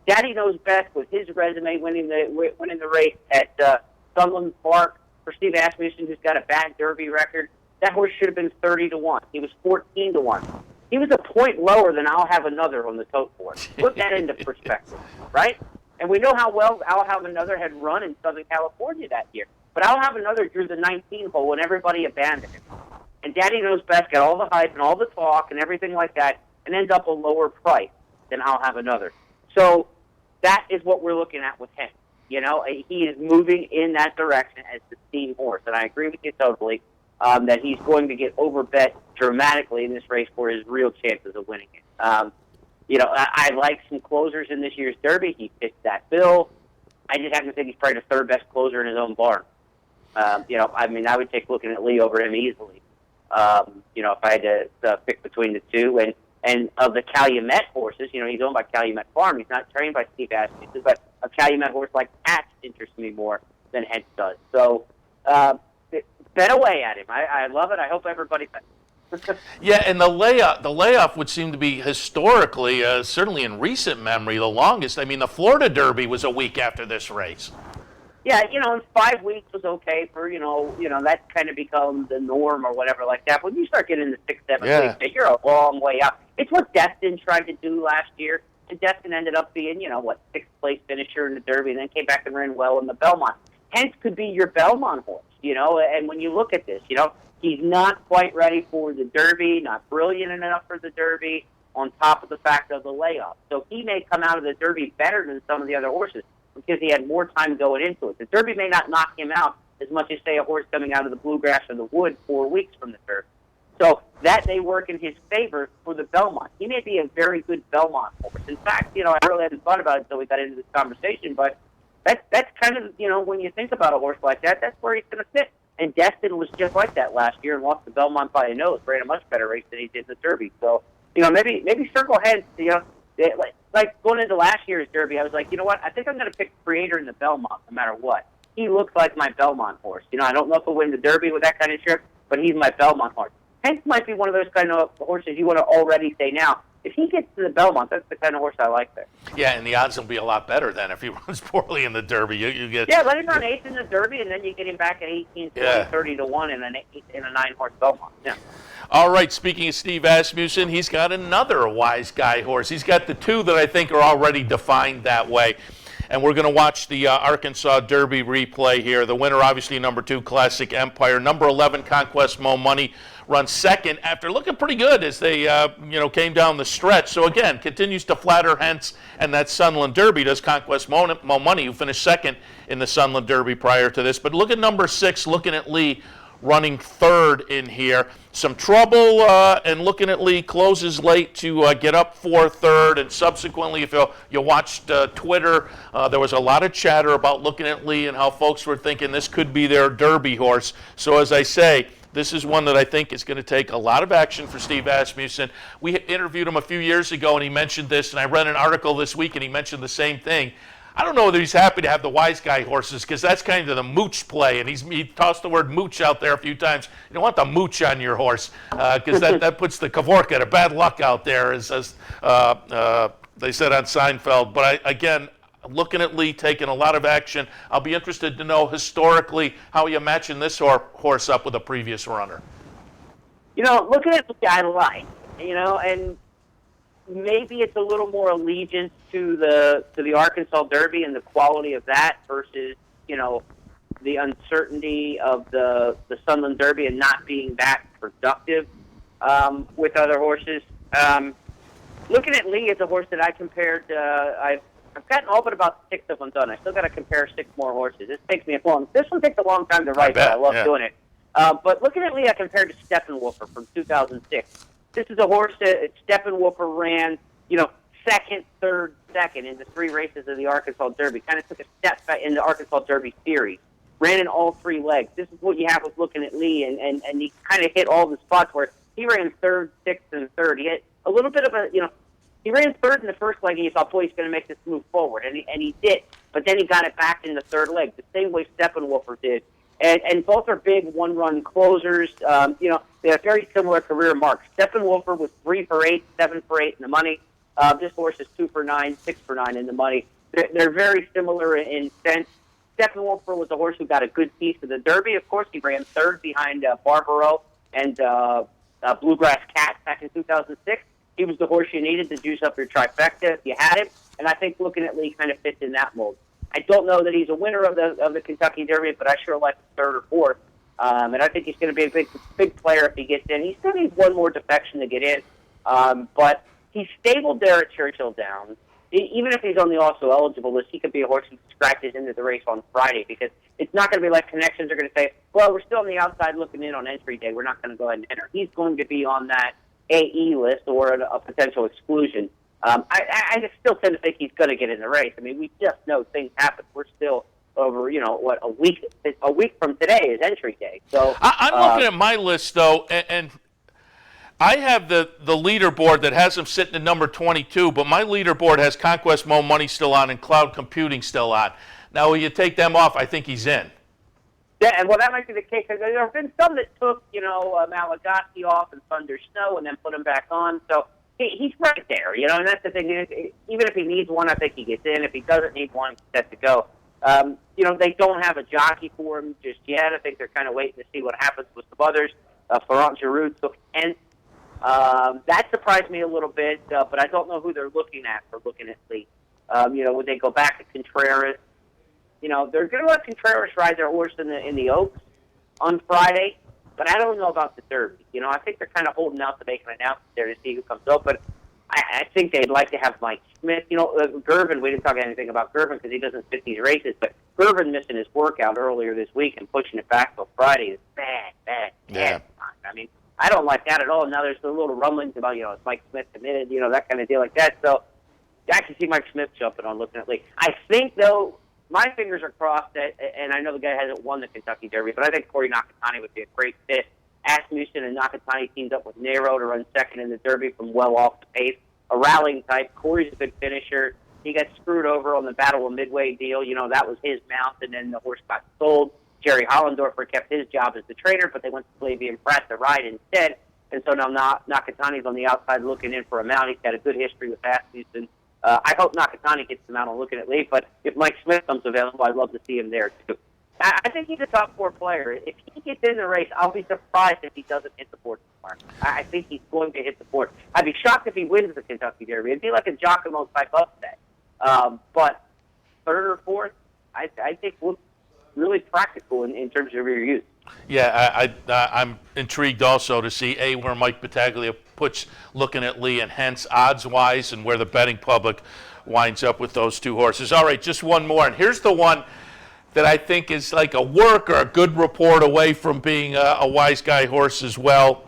Daddy Knows Best with his resume winning the race at Sunland Park for Steve Asmussen, who's got a bad Derby record. That horse should have been 30-1. He was 14-1. He was a point lower than I'll Have Another on the tote board. Put that into perspective, right? And we know how well I'll Have Another had run in Southern California that year. But I'll Have Another drew the 19 hole and everybody abandoned him. And Daddy Knows Best got all the hype and all the talk and everything like that and ends up a lower price than I'll Have Another. So that is what we're looking at with him. You know, he is moving in that direction as the steam horse, and I agree with you totally that he's going to get overbet dramatically in this race for his real chances of winning it. You know, I like some closers in this year's Derby. He fits that bill. I just happen to think he's probably the third best closer in his own barn. You know, I mean, I would take Looking at Lee over him easily. You know, if I had to pick between the two. And of the Calumet horses, you know, he's owned by Calumet Farm. He's not trained by Steve Asmussen, but a Calumet horse like Patch interests me more than Hence does. So, bet away at him. I love it. I hope everybody bets. Yeah, and the layoff would seem to be historically, certainly in recent memory, the longest. I mean, the Florida Derby was a week after this race. Yeah, you know, 5 weeks was okay for, you know, that kind of becomes the norm or whatever like that. When you start getting into 6, 7 weeks, you're a long way out. It's what Destin tried to do last year, and Destin ended up being, you know, 6th place finisher in the Derby, and then came back and ran well in the Belmont. Hence could be your Belmont horse, you know, and when you look at this, you know, he's not quite ready for the Derby, not brilliant enough for the Derby, on top of the fact of the layoff. So he may come out of the Derby better than some of the other horses because he had more time going into it. The Derby may not knock him out as much as, say, a horse coming out of the Bluegrass or the Wood 4 weeks from the Derby. So that may work in his favor for the Belmont. He may be a very good Belmont horse. In fact, you know, I really hadn't thought about it until we got into this conversation, but that's kind of, you know, when you think about a horse like that, that's where he's going to fit. And Destin was just like that last year and lost the Belmont by a nose, ran a much better race than he did in the Derby. So, you know, maybe circle heads, you know, like going into last year's Derby, I was like, you know what, I think I'm going to pick Creator in the Belmont no matter what. He looks like my Belmont horse. You know, I don't know if he'll win the Derby with that kind of trip, but he's my Belmont horse. Hence might be one of those kind of horses you want to already say now. If he gets to the Belmont, that's the kind of horse I like there. Yeah, and the odds will be a lot better then if he runs poorly in the Derby. You get let him run 8th in the Derby, and then you get him back at 18, 20, 30 to 1 in a 9-horse Belmont. Yeah. All right, speaking of Steve Asmussen, he's got another wise guy horse. He's got the two that I think are already defined that way. And we're going to watch the Arkansas Derby replay here. The winner, obviously, number 2, Classic Empire. Number 11, Conquest Mo Money, runs second after looking pretty good as they, came down the stretch. So, again, continues to flatter Hence, and that Sunland Derby does Conquest Mo Money, who finished second in the Sunland Derby prior to this. But look at number 6, Looking at Lee, running third in here. Some trouble, and Looking at Lee closes late to get up for third, and subsequently, if you watched Twitter, there was a lot of chatter about Looking at Lee and how folks were thinking this could be their Derby horse. So as I say, this is one that I think is going to take a lot of action for Steve Asmussen. We interviewed him a few years ago, and he mentioned this, and I read an article this week, and he mentioned the same thing. I don't know whether he's happy to have the wise guy horses because that's kind of the mooch play, and he tossed the word mooch out there a few times. You don't want the mooch on your horse because that puts the Kavorka to bad luck out there, as they said on Seinfeld. But again, Looking at Lee taking a lot of action. I'll be interested to know historically how you matching this horse up with a previous runner. You know, Looking at Lee, I like, you know, and maybe it's a little more allegiance to the Arkansas Derby and the quality of that versus, you know, the uncertainty of the Sunland Derby and not being that productive with other horses. Looking at Lee is a horse that I compared. I've gotten all but about 6 of them done. I still got to compare 6 more horses. This takes me a long. This one takes a long time to write, but I love doing it. But Looking at Lee, I compared to Steppenwolfer from 2006. This is a horse that Steppenwolfer ran, you know, second, third, second in the 3 races of the Arkansas Derby. Kind of took a step back in the Arkansas Derby series. Ran in all 3 legs. This is what you have with Looking at Lee, and he kind of hit all the spots where he ran 3rd, 6th, and 3rd. He had a little bit of a, you know, he ran 3rd in the first leg, and you thought, boy, he's going to make this move forward, and he did. But then he got it back in the 3rd leg, the same way Steppenwolfer did. And both are big one-run closers. You know, they have very similar career marks. Steppenwolfer was 3 for 8, 7 for 8 in the money. This horse is 2 for 9, 6 for 9 in the money. They're very similar in sense. Steppenwolfer was a horse who got a good piece of the Derby. Of course, he ran 3rd behind Barbaro and Bluegrass Cat back in 2006. He was the horse you needed to juice up your trifecta if you had him, and I think Looking at Lee kind of fits in that mold. I don't know that he's a winner of the Kentucky Derby, but I sure like the 3rd or 4th, and I think he's going to be a big player if he gets in. He still needs one more defection to get in, but he's stable there at Churchill Downs. even if he's on the also eligible list, he could be a horse who scratches into the race on Friday, because it's not going to be like Connections are going to say, well, we're still on the outside looking in on entry day. We're not going to go ahead and enter. He's going to be on that AE list or a potential exclusion. I still tend to think he's going to get in the race. I mean, we just know things happen. We're still over, a week from today is entry day. So I'm looking at my list, though, and I have the leaderboard that has him sitting at number 22, but my leaderboard has Conquest Mo Money still on and Cloud Computing still on. Now, when you take them off, I think he's in. Yeah, and well, that might be the case. There have been some that took, Malagasy off and Thunder Snow and then put him back on. So he's right there, and that's the thing. Even if he needs one, I think he gets in. If he doesn't need one, he's set to go. They don't have a jockey for him just yet. I think they're kind of waiting to see what happens with some others. Florent Giroux took 10th. That surprised me a little bit, but I don't know who they're looking at for looking at Lee. Would they go back to Contreras? They're going to let Contreras ride their horse in the Oaks on Friday, but I don't know about the Derby. I think they're kind of holding out to make an announcement there to see who comes up, but I think they'd like to have Mike Smith. Gervin, we didn't talk anything about Gervin because he doesn't fit these races, but Gervin missing his workout earlier this week and pushing it back till Friday is bad. Yeah. I mean, I don't like that at all. Now there's the little rumblings about, is Mike Smith committed, that kind of deal like that. So I can see Mike Smith jumping on looking at Lee. I think, though, my fingers are crossed that, and I know the guy hasn't won the Kentucky Derby, but I think Corey Nakatani would be a great fit. Asmussen and Nakatani teamed up with Nero to run second in the Derby from well off the pace. A rallying type. Corey's a good finisher. He got screwed over on the Battle of Midway deal. That was his mount, and then the horse got sold. Jerry Hollendorfer kept his job as the trainer, but they went to Flavia and Pratt to ride instead. And so now Nakatani's on the outside looking in for a mount. He's got a good history with Asmussen. I hope Nakatani gets him out on looking at Lee, but if Mike Smith comes available, I'd love to see him there, too. I think he's a top four player. If he gets in the race, I'll be surprised if he doesn't hit the board tomorrow. I think he's going to hit the board. I'd be shocked if he wins the Kentucky Derby. It'd be like a Giacomo-type upset. But third or fourth, I think looks really practical in terms of your use. Yeah, I'm intrigued also to see, where Mike Battaglia puts looking at Lee, and hence odds-wise, and where the betting public winds up with those two horses. All right, just one more, and here's the one that I think is like a work or a good report away from being a wise guy horse as well,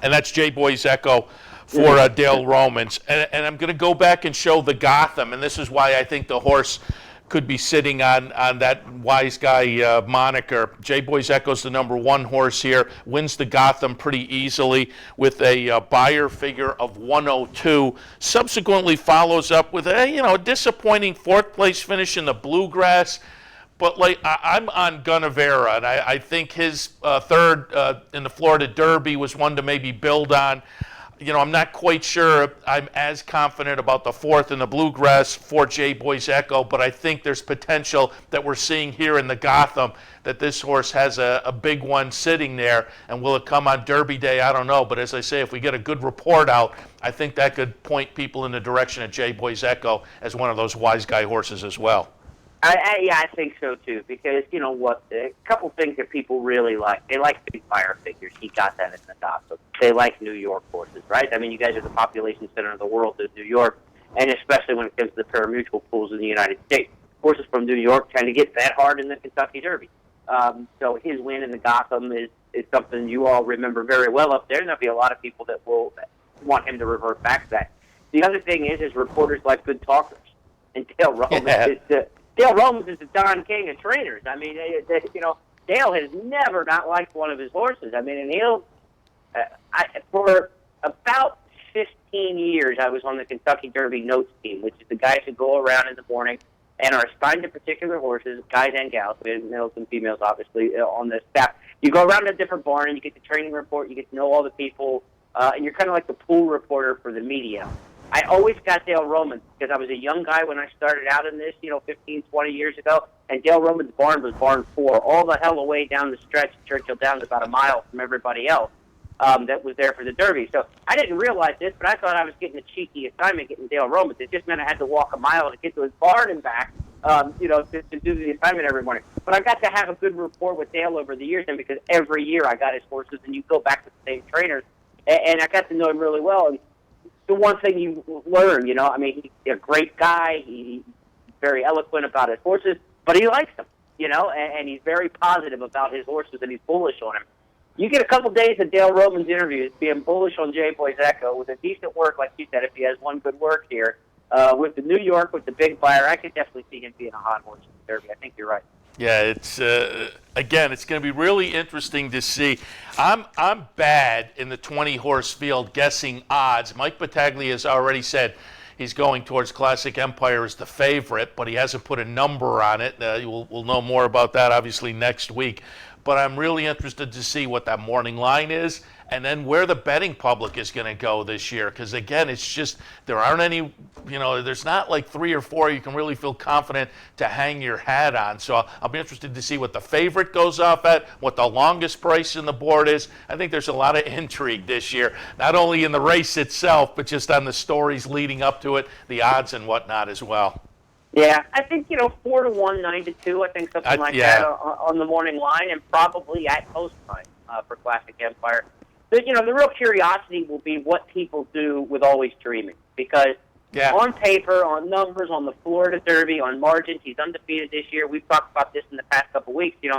and that's J-Boy's Echo for Dale Romans. And I'm going to go back and show the Gotham, and this is why I think the horse could be sitting on that wise guy moniker. J-Boy's Echo's the number one horse here, wins the Gotham pretty easily with a Beyer figure of 102. Subsequently follows up with a disappointing fourth place finish in the Bluegrass. But I'm on Gunnevera, and I think his third in the Florida Derby was one to maybe build on. I'm not quite sure I'm as confident about the fourth in the Bluegrass for J-Boy's Echo, but I think there's potential that we're seeing here in the Gotham that this horse has a big one sitting there. And will it come on Derby Day? I don't know. But as I say, if we get a good report out, I think that could point people in the direction of J-Boy's Echo as one of those wise guy horses as well. I think so, too, because, a couple things that people really like. They like big Beyer figures. He got that in the Gotham. They like New York horses, right? I mean, you guys are the population center of the world is New York, and especially when it comes to the pari-mutuel pools in the United States. Horses from New York tend to get that hard in the Kentucky Derby. So his win in the Gotham is something you all remember very well up there, and there'll be a lot of people that will want him to revert back to that. The other thing is reporters like good talkers, and Dale Romans Dale Romans is the Don King of trainers. I mean, Dale has never not liked one of his horses. I mean, and he'll for about 15 years, I was on the Kentucky Derby notes team, which is the guys who go around in the morning and are assigned to particular horses, guys and gals, males and females, obviously, on the staff. You go around a different barn and you get the training report, you get to know all the people, and you're kind of like the pool reporter for the media. I always got Dale Romans because I was a young guy when I started out in this, 15, 20 years ago, and Dale Romans' barn was barn 4, all the hell away down the stretch, Churchill Downs, about a mile from everybody else that was there for the Derby. So I didn't realize this, but I thought I was getting a cheeky assignment getting Dale Romans. It just meant I had to walk a mile to get to his barn and back, to do the assignment every morning. But I got to have a good rapport with Dale over the years, and because every year I got his horses, and you go back to the same trainers, and I got to know him really well. And the one thing you learn. I mean, he's a great guy. He's very eloquent about his horses, but he likes them. And he's very positive about his horses, and he's bullish on him. You get a couple days of Dale Roman's interviews being bullish on Jay Boyzeko with a decent work, like you said, if he has one good work here. With the New York, with the big buyer, I could definitely see him being a hot horse in the Derby. I think you're right. Yeah, it's again, it's going to be really interesting to see. I'm bad in the 20-horse field guessing odds. Mike Battaglia has already said he's going towards Classic Empire as the favorite, but he hasn't put a number on it. We'll know more about that, obviously, next week. But I'm really interested to see what that morning line is and then where the betting public is going to go this year. Because, again, it's just there aren't any, there's not like 3 or 4 you can really feel confident to hang your hat on. So I'll be interested to see what the favorite goes off at, what the longest price in the board is. I think there's a lot of intrigue this year, not only in the race itself, but just on the stories leading up to it, the odds and whatnot as well. Yeah, I think 4-1, 9-2. I think something like that on the morning line, and probably at post time for Classic Empire. But the real curiosity will be what people do with Always Dreaming, because on paper, on numbers, on the Florida Derby, on margins, he's undefeated this year. We've talked about this in the past couple of weeks. You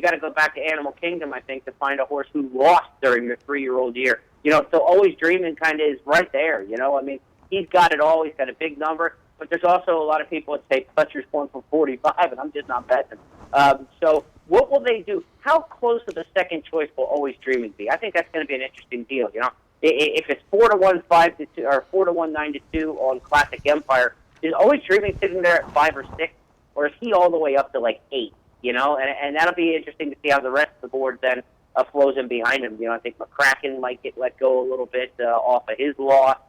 got to go back to Animal Kingdom, I think, to find a horse who lost during your 3-year-old year. So Always Dreaming kind of is right there. I mean, he's got it all. He's got a big number. But there's also a lot of people that say Fletcher's going for 45, and I'm just not betting. So what will they do? How close of a second choice will Always Dreaming be? I think that's going to be an interesting deal. If it's 4-1, 5-2, or 4-1, 9-2 on Classic Empire, is Always Dreaming sitting there at 5 or 6, or is he all the way up to like 8? And that'll be interesting to see how the rest of the board then flows in behind him. I think McCracken might get let go a little bit off of his loss.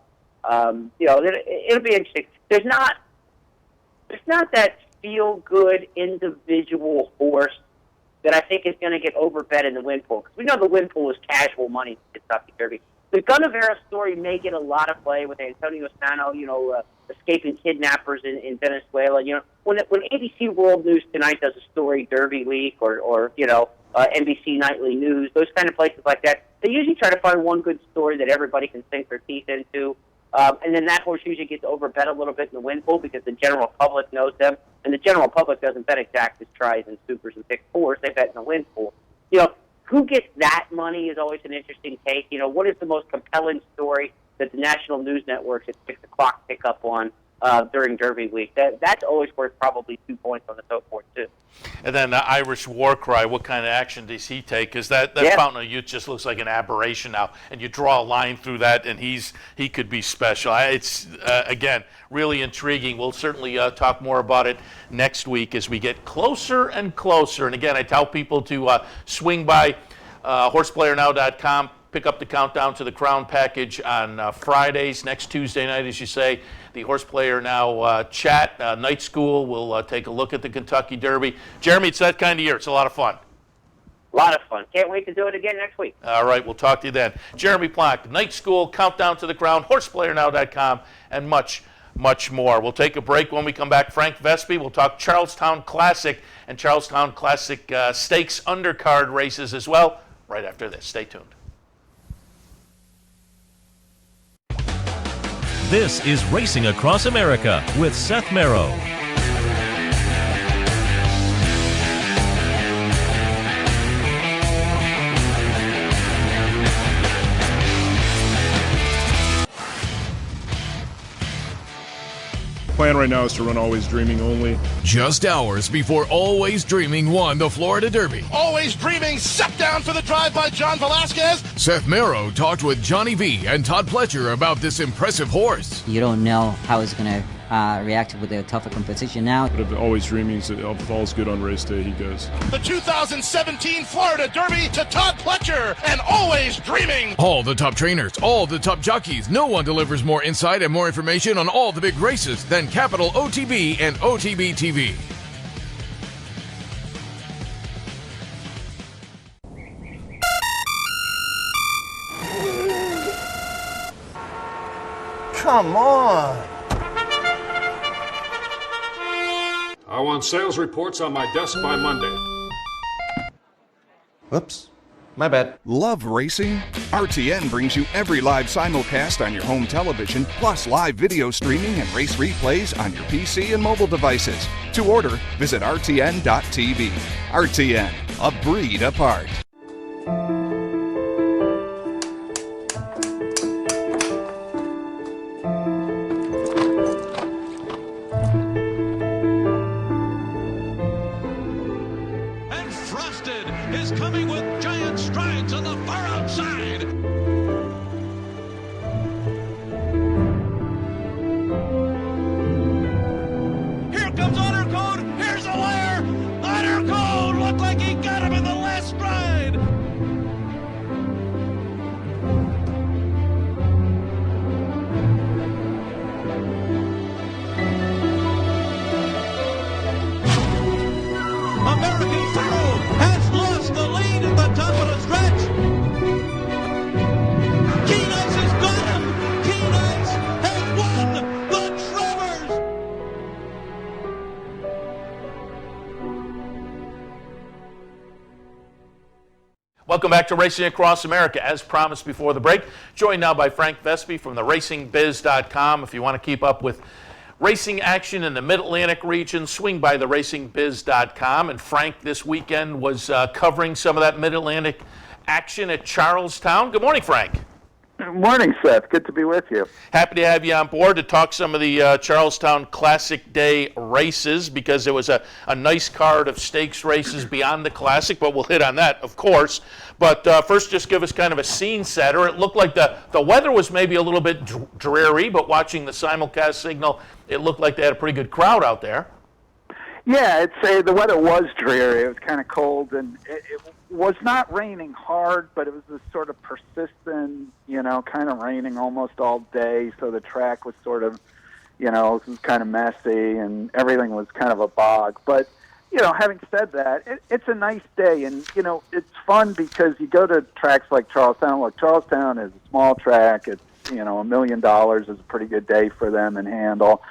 It'll be interesting. There's not that feel-good individual horse that I think is going to get overbet in the win pool. Because we know the win pool is casual money in the Kentucky Derby. The Gunnevera story may get a lot of play with Antonio Sano, escaping kidnappers in Venezuela. When ABC World News Tonight does a story, Derby Week, or NBC Nightly News, those kind of places like that, they usually try to find one good story that everybody can sink their teeth into. And then that horse usually gets overbet a little bit in the win pool because the general public knows them. And the general public doesn't bet exactas, tries, and supers and pick fours. They bet in the win pool. Who gets that money is always an interesting take. What is the most compelling story that the national news networks at 6 o'clock pick up on during Derby Week? That's always worth probably 2 points on the so forth, too. And then the Irish War Cry, what kind of action does he take? Because that Fountain of Youth just looks like an aberration now. And you draw a line through that, and he could be special. It's, again, really intriguing. We'll certainly talk more about it next week as we get closer and closer. And again, I tell people to swing by horseplayernow.com, pick up the Countdown to the Crown package on Fridays. Next Tuesday night, as you say, the Horse Player Now chat, night school. We'll take a look at the Kentucky Derby. Jeremy, it's that kind of year. It's a lot of fun. A lot of fun. Can't wait to do it again next week. All right, we'll talk to you then. Jeremy Plank, Night School, Countdown to the Crown, horseplayernow.com, and much, much more. We'll take a break. When we come back, Frank Vespi. We'll talk Charlestown Classic and Charlestown Classic Stakes undercard races as well right after this. Stay tuned. This is Racing Across America with Seth Merrow. Plan right now is to run Always Dreaming only. Just hours before Always Dreaming won the Florida Derby, Always Dreaming set down for the drive by John Velasquez. Seth Merrow talked with Johnny V and Todd Pletcher about this impressive horse. You don't know how it's going to react with the tougher competition now. But if Always Dreaming falls good on race day, he goes. The 2017 Florida Derby to Todd Pletcher and Always Dreaming. All the top trainers, all the top jockeys. No one delivers more insight and more information on all the big races than Capital OTB and OTB TV. Come on. I want sales reports on my desk by Monday. Whoops. My bad. Love racing? RTN brings you every live simulcast on your home television, plus live video streaming and race replays on your PC and mobile devices. To order, visit rtn.tv. RTN, a breed apart. Welcome back to Racing Across America. As promised before the break, joined now by Frank Vespi from the RacingBiz.com. If you want to keep up with racing action in the Mid-Atlantic region, swing by the RacingBiz.com. And Frank this weekend was covering some of that Mid-Atlantic action at Charlestown. Good morning, Frank. Good morning, Seth. Good to be with you. Happy to have you on board to talk some of the Charlestown Classic Day races, because it was a nice card of stakes races beyond the Classic, but we'll hit on that, of course. But first, just give us kind of a scene setter. It looked like the weather was maybe a little bit dreary, but watching the simulcast signal, it looked like they had a pretty good crowd out there. Yeah, I'd say the weather was dreary. It was kind of cold, and it was not raining hard, but it was this sort of persistent, kind of raining almost all day. So the track was sort of, it was kind of messy, and everything was kind of a bog. But, having said that, it's a nice day, and, it's fun because you go to tracks like Charlestown. Look, Charlestown is a small track. It's, $1 million is a pretty good day for them in Handle.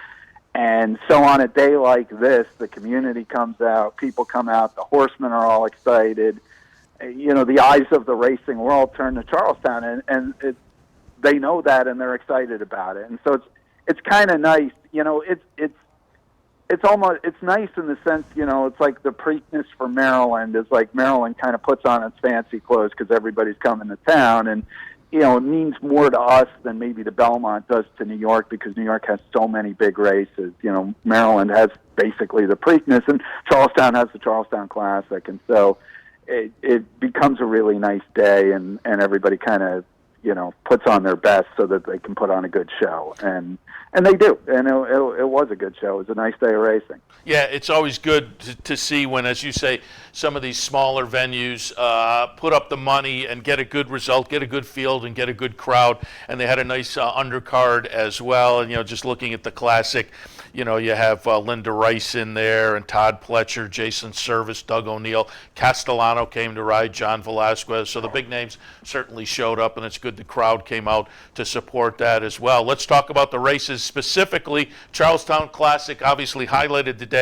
And so on a day like this, the community comes out, people come out, the horsemen are all excited. The eyes of the racing world turn to Charlestown, and they know that, and they're excited about it. And so it's kind of nice. It's nice in the sense, it's like the Preakness for Maryland is like Maryland kind of puts on its fancy clothes because everybody's coming to town, and it means more to us than maybe the Belmont does to New York, because New York has so many big races. Maryland has basically the Preakness, and Charlestown has the Charlestown Classic, and so it becomes a really nice day, and everybody kind of puts on their best so that they can put on a good show, and they do, and it was a good show. It was a nice day of racing. Yeah, it's always good to see when, as you say, some of these smaller venues put up the money and get a good result, get a good field, and get a good crowd. And they had a nice undercard as well. And just looking at the Classic, you have Linda Rice in there, and Todd Pletcher, Jason Service, Doug O'Neill, Castellano came to ride, John Velasquez. So the big names certainly showed up, and it's good the crowd came out to support that as well. Let's talk about the races specifically. Charlestown Classic obviously highlighted today.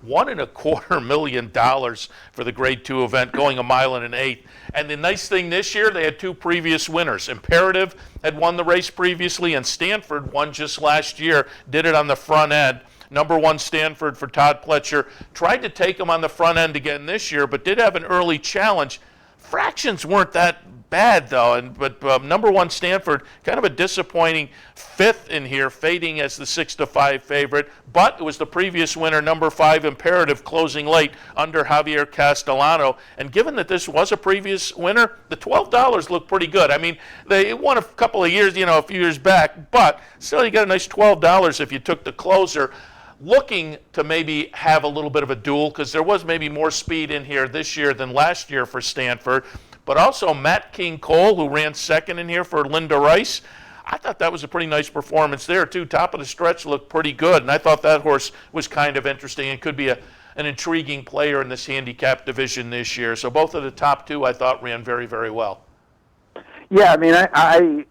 $1.25 million for the Grade 2 event, going 1 1/8 miles. And the nice thing this year, they had two previous winners. Imperative had won the race previously, and Stanford won just last year, did it on the front end. Number 1 Stanford for Todd Pletcher. Tried to take him on the front end again this year, but did have an early challenge. Fractions weren't that bad, though, but number 1 Stanford, kind of a disappointing 5th in here, fading as the 6-5 favorite, but it was the previous winner, number 5 Imperative, closing late under Javier Castellano. And given that this was a previous winner, the $12 looked pretty good. I mean, they won a couple of years, a few years back, but still you got a nice $12 if you took the closer. Looking to maybe have a little bit of a duel, because there was maybe more speed in here this year than last year for Stanford. But also Matt King Cole, who ran second in here for Linda Rice. I thought that was a pretty nice performance there, too. Top of the stretch looked pretty good, and I thought that horse was kind of interesting and could be an intriguing player in this handicap division this year. So both of the top two, I thought, ran very, very well. Yeah, I mean, I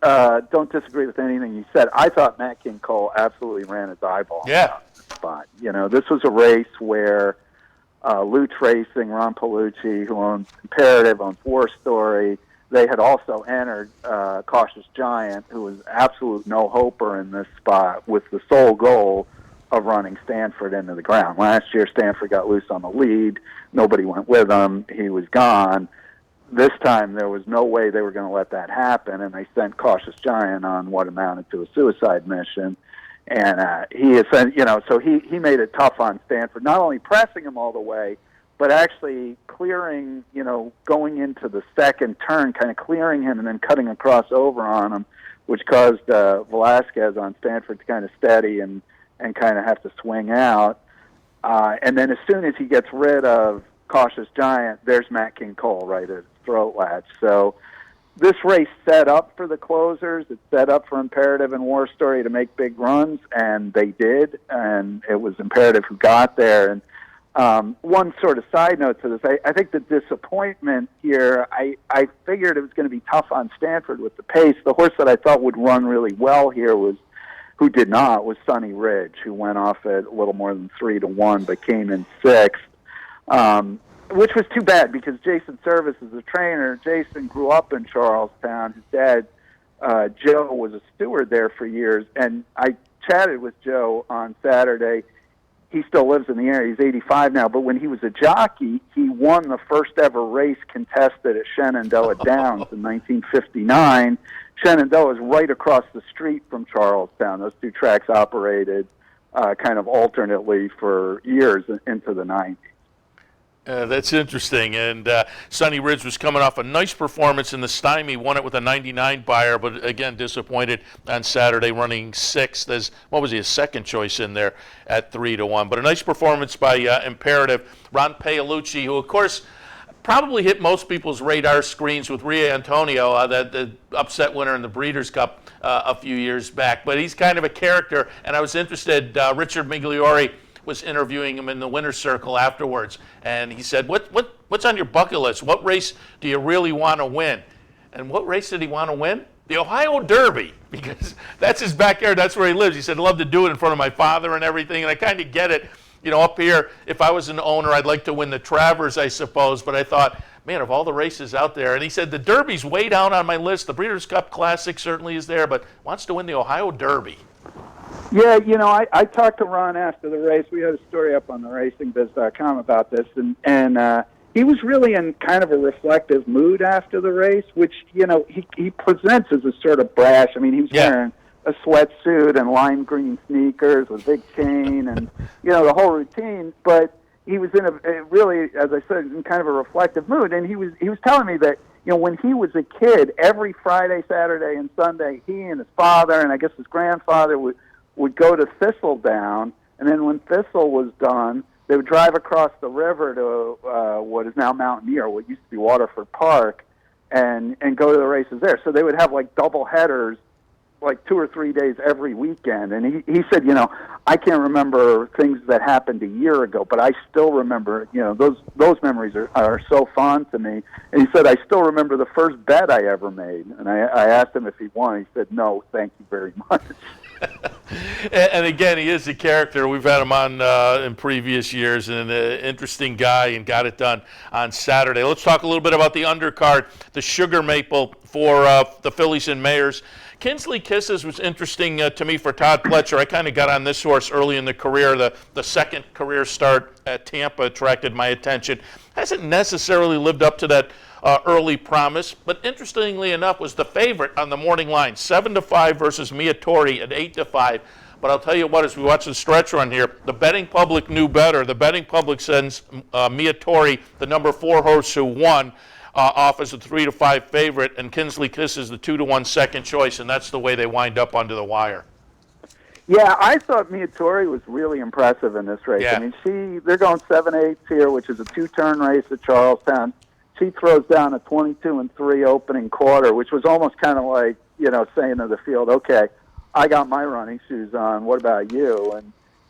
don't disagree with anything you said. I thought Matt King Cole absolutely ran his eyeball out in the spot. This was a race where Lutz Racing, Ron Palucci, who owns Imperative, owns War Story, they had also entered Cautious Giant, who was absolute no-hoper in this spot, with the sole goal of running Stanford into the ground. Last year, Stanford got loose on the lead. Nobody went with him. He was gone. This time, there was no way they were going to let that happen, and they sent Cautious Giant on what amounted to a suicide mission. And so he made it tough on Stanford, not only pressing him all the way, but actually clearing, going into the second turn, kind of clearing him and then cutting across over on him, which caused Velasquez on Stanford to kind of steady and kind of have to swing out. And then as soon as he gets rid of Cautious Giant, there's Matt King Cole right at his throat latch. So this race set up for the closers. It set up for Imperative and War Story to make big runs, and they did. And it was Imperative who got there. And one sort of side note to this, I think the disappointment here, I figured it was going to be tough on Stanford with the pace. The horse that I thought would run really well here was Sunny Ridge, who went off at a little more than 3-1, but came in sixth. Which was too bad because Jason Service is a trainer. Jason grew up in Charlestown. His dad, Joe, was a steward there for years. And I chatted with Joe on Saturday. He still lives in the area. He's 85 now. But when he was a jockey, he won the first ever race contested at Shenandoah Downs in 1959. Shenandoah is right across the street from Charlestown. Those two tracks operated kind of alternately for years into the 90s. That's interesting. And Sunny Ridge was coming off a nice performance in the Stymie, won it with a 99 buyer, but again disappointed on Saturday, running sixth as, his second choice in there at 3-1. But a nice performance by Imperative. Ron Paolucci, who of course probably hit most people's radar screens with Ria Antonio, the upset winner in the Breeders' Cup a few years back. But he's kind of a character, and I was interested, Richard Migliori was interviewing him in the winner's circle afterwards, and he said, what's on your bucket list? What race do you really want to win? And what race did he want to win? The Ohio Derby, because that's his backyard, that's where he lives. He said, I'd love to do it in front of my father and everything, and I kind of get it. Up here, if I was an owner, I'd like to win the Travers, I suppose, but I thought, man, of all the races out there, and he said, the Derby's way down on my list. The Breeders' Cup Classic certainly is there, but wants to win the Ohio Derby. Yeah, I talked to Ron after the race. We had a story up on the RacingBiz.com about this, and he was really in kind of a reflective mood after the race, which, he presents as a sort of brash. I mean, he was wearing a sweatsuit and lime green sneakers with a big chain and, the whole routine, but he was in a really, as I said, in kind of a reflective mood, and he was telling me that, when he was a kid, every Friday, Saturday, and Sunday, he and his father, and I guess his grandfather would go to Thistledown, and then when Thistle was done, they would drive across the river to what is now Mountaineer, what used to be Waterford Park, and go to the races there. So they would have like double headers, like 2 or 3 days every weekend. And he said, I can't remember things that happened a year ago, but I still remember, those memories are so fond to me. And he said, I still remember the first bet I ever made. And I asked him if he won. He said, no, thank you very much. And again, he is a character. We've had him on in previous years, and an interesting guy, and got it done on Saturday. Let's talk a little bit about the undercard, the Sugar Maple for the Fillies and Mayors. Kinsley Kisses was interesting to me for Todd Pletcher. I kind of got on this horse early in the career. The second career start at Tampa attracted my attention. Hasn't necessarily lived up to that early promise, but interestingly enough was the favorite on the morning line, 7-5 versus Miatori at 8-5. But I'll tell you what, as we watch the stretch run here, the betting public knew better. The betting public sends Miatori, the number 4 horse who won, off as a 3-5 favorite, and Kinsley Kisses the 2-1 second choice, and that's the way they wind up under the wire. Yeah, I thought Miatori was really impressive in this race. Yeah. I mean, they're going 7/8 here, which is a 2-turn race at Charlestown. She throws down a 22-3 opening quarter, which was almost kind of like, saying to the field, okay, I got my running shoes on. What about you?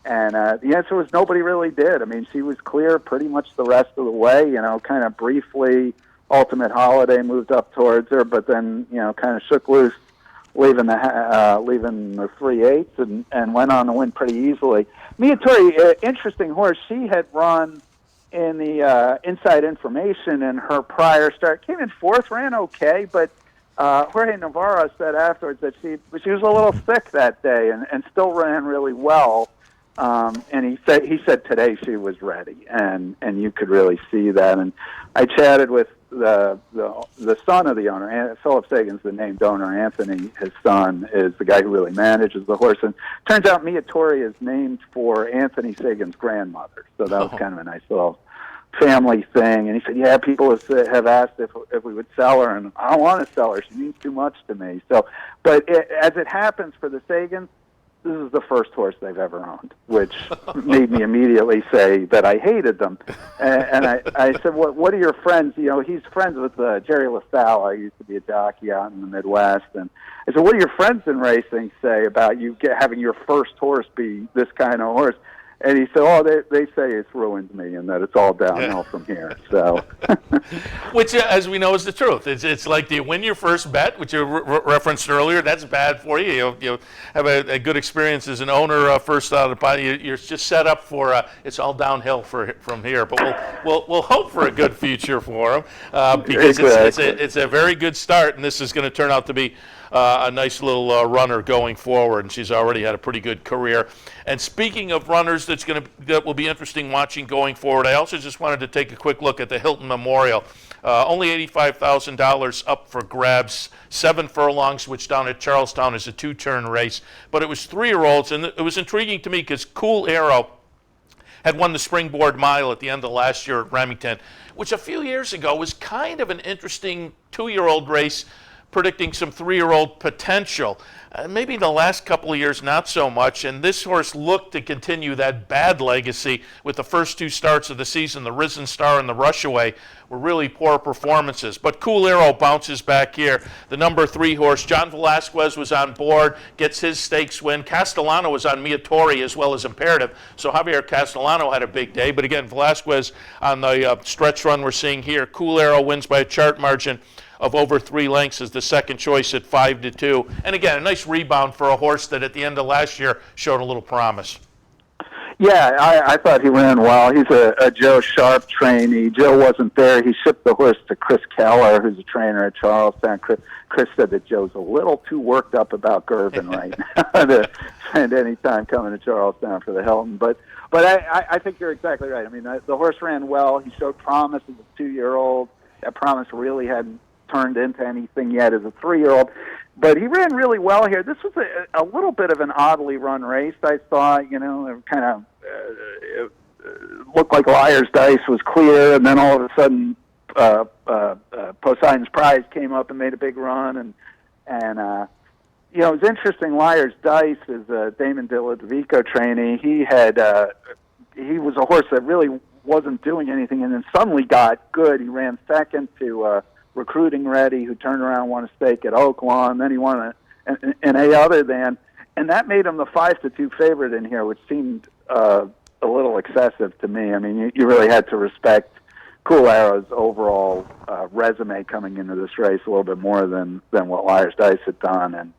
And the answer was nobody really did. I mean, she was clear pretty much the rest of the way, kind of briefly. Ultimate Holiday moved up towards her, but then, kind of shook loose, leaving the 3/8 and went on to win pretty easily. Miatori, interesting horse. She had run in the inside information in her prior start. Came in fourth, ran okay, but Jorge Navarro said afterwards that she was a little sick that day and still ran really well. And he said today she was ready, and you could really see that. And I chatted with the son of the owner, Philip Sagan's the named owner. Anthony, his son, is the guy who really manages the horse. And turns out Mia Tori is named for Anthony Sagan's grandmother, so that was kind of a nice little family thing. And he said, yeah, people have asked if we would sell her, and I don't want to sell her. She means too much to me. So, but as it happens for the Sagans, this is the first horse they've ever owned, which made me immediately say that I hated them. And I said, what are your friends? You know, he's friends with Jerry LaSalle. I used to be a jockey out in the Midwest. And I said, what do your friends in racing say about you having your first horse be this kind of horse? And he said, oh, they say it's ruined me and that it's all downhill from here. So, which, as we know, is the truth. It's like, do you win your first bet, which you referenced earlier? That's bad for you. You have a good experience as an owner first out of the pot. You're just set up for it's all downhill from here. But we'll hope for a good future for him because it's a very good start, and this is going to turn out to be a nice little runner going forward, and she's already had a pretty good career. And speaking of runners that will be interesting watching going forward, I also just wanted to take a quick look at the Hilton Memorial. Only $85,000 up for grabs, 7 furlongs, which down at Charlestown is a 2-turn race. But it was 3-year-olds, and it was intriguing to me because Cool Arrow had won the Springboard Mile at the end of last year at Remington, which a few years ago was kind of an interesting 2-year-old race, predicting some 3-year-old potential. Maybe the last couple of years, not so much. And this horse looked to continue that bad legacy with the first 2 starts of the season. The Risen Star and the Rushaway were really poor performances. But Cool Arrow bounces back here. The number 3 horse, John Velasquez, was on board, gets his stakes win. Castellano was on Mia Tori as well as Imperative. So Javier Castellano had a big day. But again, Velasquez on the stretch run we're seeing here. Cool Arrow wins by a chart margin of over 3 lengths as the second choice at 5-2. And again, a nice rebound for a horse that at the end of last year showed a little promise. Yeah, I thought he ran well. He's a Joe Sharp trainee. Joe wasn't there. He shipped the horse to Chris Keller, who's a trainer at Charlestown. Chris said that Joe's a little too worked up about Girvin right now to spend any time coming to Charlestown for the Hilton. But I think you're exactly right. I mean, the horse ran well. He showed promise as a 2-year-old. That promise really hadn't turned into anything yet as a 3-year-old. But he ran really well here. This was a little bit of an oddly run race, I thought. You know, it kind of it looked like Liar's Dice was clear, and then all of a sudden Poseidon's Prize came up and made a big run. And you know, it was interesting. Liar's Dice is a Damon Dilladovico trainee. He was a horse that really wasn't doing anything, and then suddenly got good. He ran second to Recruiting Ready, who turned around and won a stake at Oaklawn. Then he won an A Other Than, and that made him the 5-2 favorite in here, which seemed a little excessive to me. I mean, you really had to respect Cool Arrow's overall resume coming into this race a little bit more than what Liar's Dice had done. And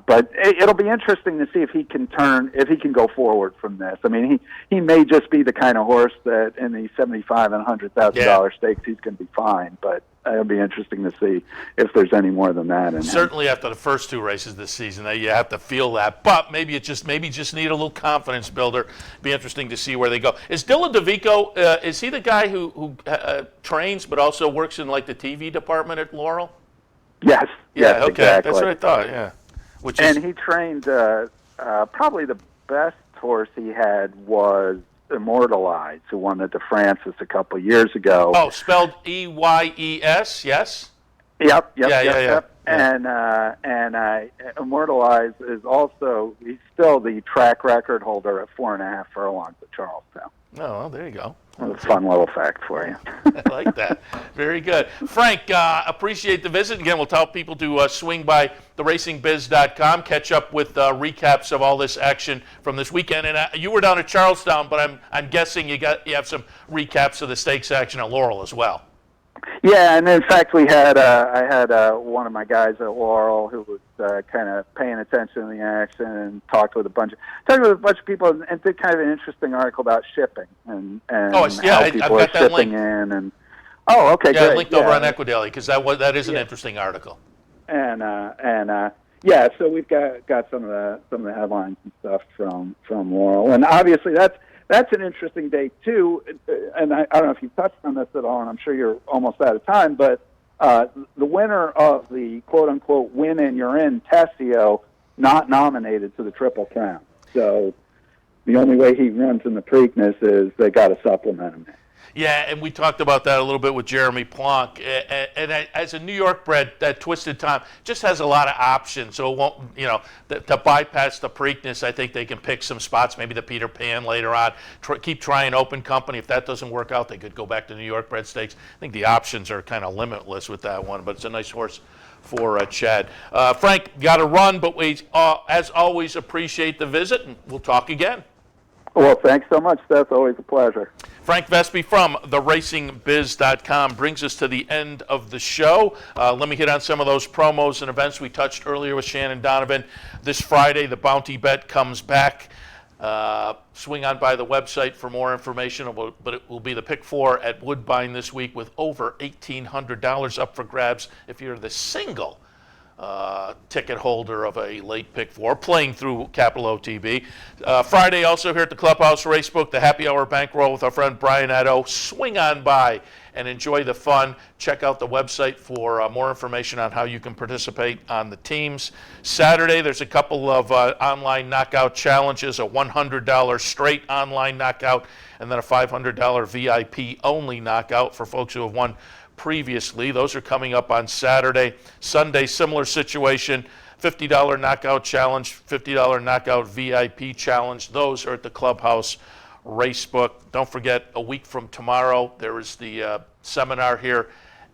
but it'll be interesting to see if he can go forward from this. I mean, he may just be the kind of horse that in the $75,000 and $100,000 stakes he's going to be fine, but it'll be interesting to see if there's any more than that. Certainly after the first 2 races this season, you have to feel that. But maybe just need a little confidence builder. Be interesting to see where they go. Is Dilladovico, is he the guy who trains but also works in like the TV department at Laurel? Yes. Yeah. Okay. Exactly. That's what I thought. Yeah. And he trained probably the best horse he had was Immortalized, who won the De Francis a couple of years ago. Oh, spelled E-Y-E-S, yes? Yep. Yeah. And Immortalized is also, he's still the track record holder at 4.5 furlongs at Charlestown. Oh, well, there you go. That's a fun little fact for you. I like that. Very good. Frank, appreciate the visit. Again, we'll tell people to swing by theracingbiz.com, catch up with recaps of all this action from this weekend. And you were down at Charlestown, but I'm guessing you have some recaps of the stakes action at Laurel as well. Yeah, and in fact, I had one of my guys at Laurel who was kind of paying attention to the action and talked with a bunch of people and did kind of an interesting article about shipping and how people are shipping in and. Oh, okay, great. I linked over on Equidaily because that is an interesting article. And yeah, so we've got some of the headlines and stuff from Laurel, and obviously that's an interesting day too. And I don't know if you've touched on this at all, and I'm sure you're almost out of time, but the winner of the quote unquote win and you're in Tessio not nominated to the Triple Crown. So the only way he runs in the Preakness is they got to supplement him. Yeah, and we talked about that a little bit with Jeremy Plonk. And as a New York bred, that Twisted Tom just has a lot of options. So it won't, to bypass the Preakness, I think they can pick some spots, maybe the Peter Pan later on. Keep trying Open Company. If that doesn't work out, they could go back to New York bred stakes. I think the options are kind of limitless with that one, but it's a nice horse for Chad. Frank, got to run, but we, as always, appreciate the visit, and we'll talk again. Well, thanks so much, Seth. Always a pleasure. Frank Vespi from theracingbiz.com brings us to the end of the show. Let me hit on some of those promos and events we touched earlier with Shannon Donovan. This Friday, the Bounty Bet comes back. Swing on by the website for more information, but it will be the pick 4 at Woodbine this week with over $1,800 up for grabs if you're the single ticket holder of a late pick 4 playing through Capital OTB. Friday also here at the Clubhouse Racebook, the happy hour bankroll with our friend Brian Addo. Swing on by and enjoy the fun. Check out the website for more information on how you can participate on the teams. Saturday, there's a couple of online knockout challenges, a $100 straight online knockout, and then a $500 VIP only knockout for folks who have won previously. Those are coming up on Saturday. Sunday, similar situation, $50 knockout challenge, $50 knockout VIP challenge. Those are at the Clubhouse Racebook. Don't forget, a week from tomorrow, there is the seminar here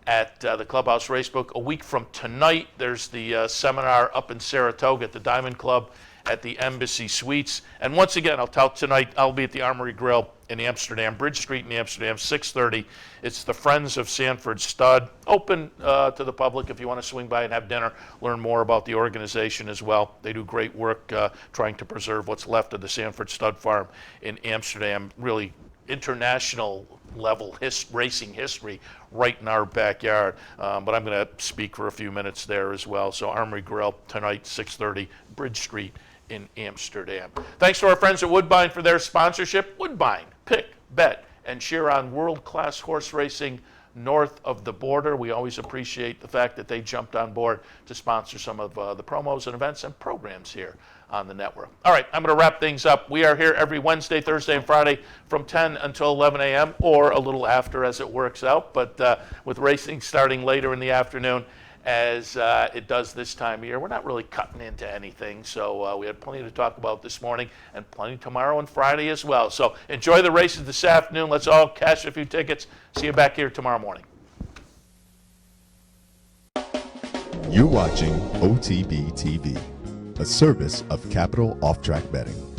at the Clubhouse Racebook. A week from tonight, there's the seminar up in Saratoga at the Diamond Club at the Embassy Suites. And once again, I'll tell tonight, I'll be at the Armory Grill in Amsterdam, Bridge Street in Amsterdam, 6:30. It's the Friends of Sanford Stud. Open to the public if you want to swing by and have dinner, learn more about the organization as well. They do great work trying to preserve what's left of the Sanford Stud Farm in Amsterdam. Really international level racing history right in our backyard. But I'm going to speak for a few minutes there as well. So Armory Grill tonight, 6:30, Bridge Street in Amsterdam. Thanks to our friends at Woodbine for their sponsorship. Woodbine, pick, bet, and cheer on world-class horse racing north of the border. We always appreciate the fact that they jumped on board to sponsor some of the promos and events and programs here on the network. All right, I'm going to wrap things up. We are here every Wednesday, Thursday, and Friday from 10 until 11 a.m. or a little after as it works out, but with racing starting later in the afternoon as it does this time of year. We're not really cutting into anything, so we had plenty to talk about this morning and plenty tomorrow and Friday as well. So enjoy the races this afternoon. Let's all cash a few tickets. See you back here tomorrow morning. You're watching OTB TV, a service of Capital Off Track Betting.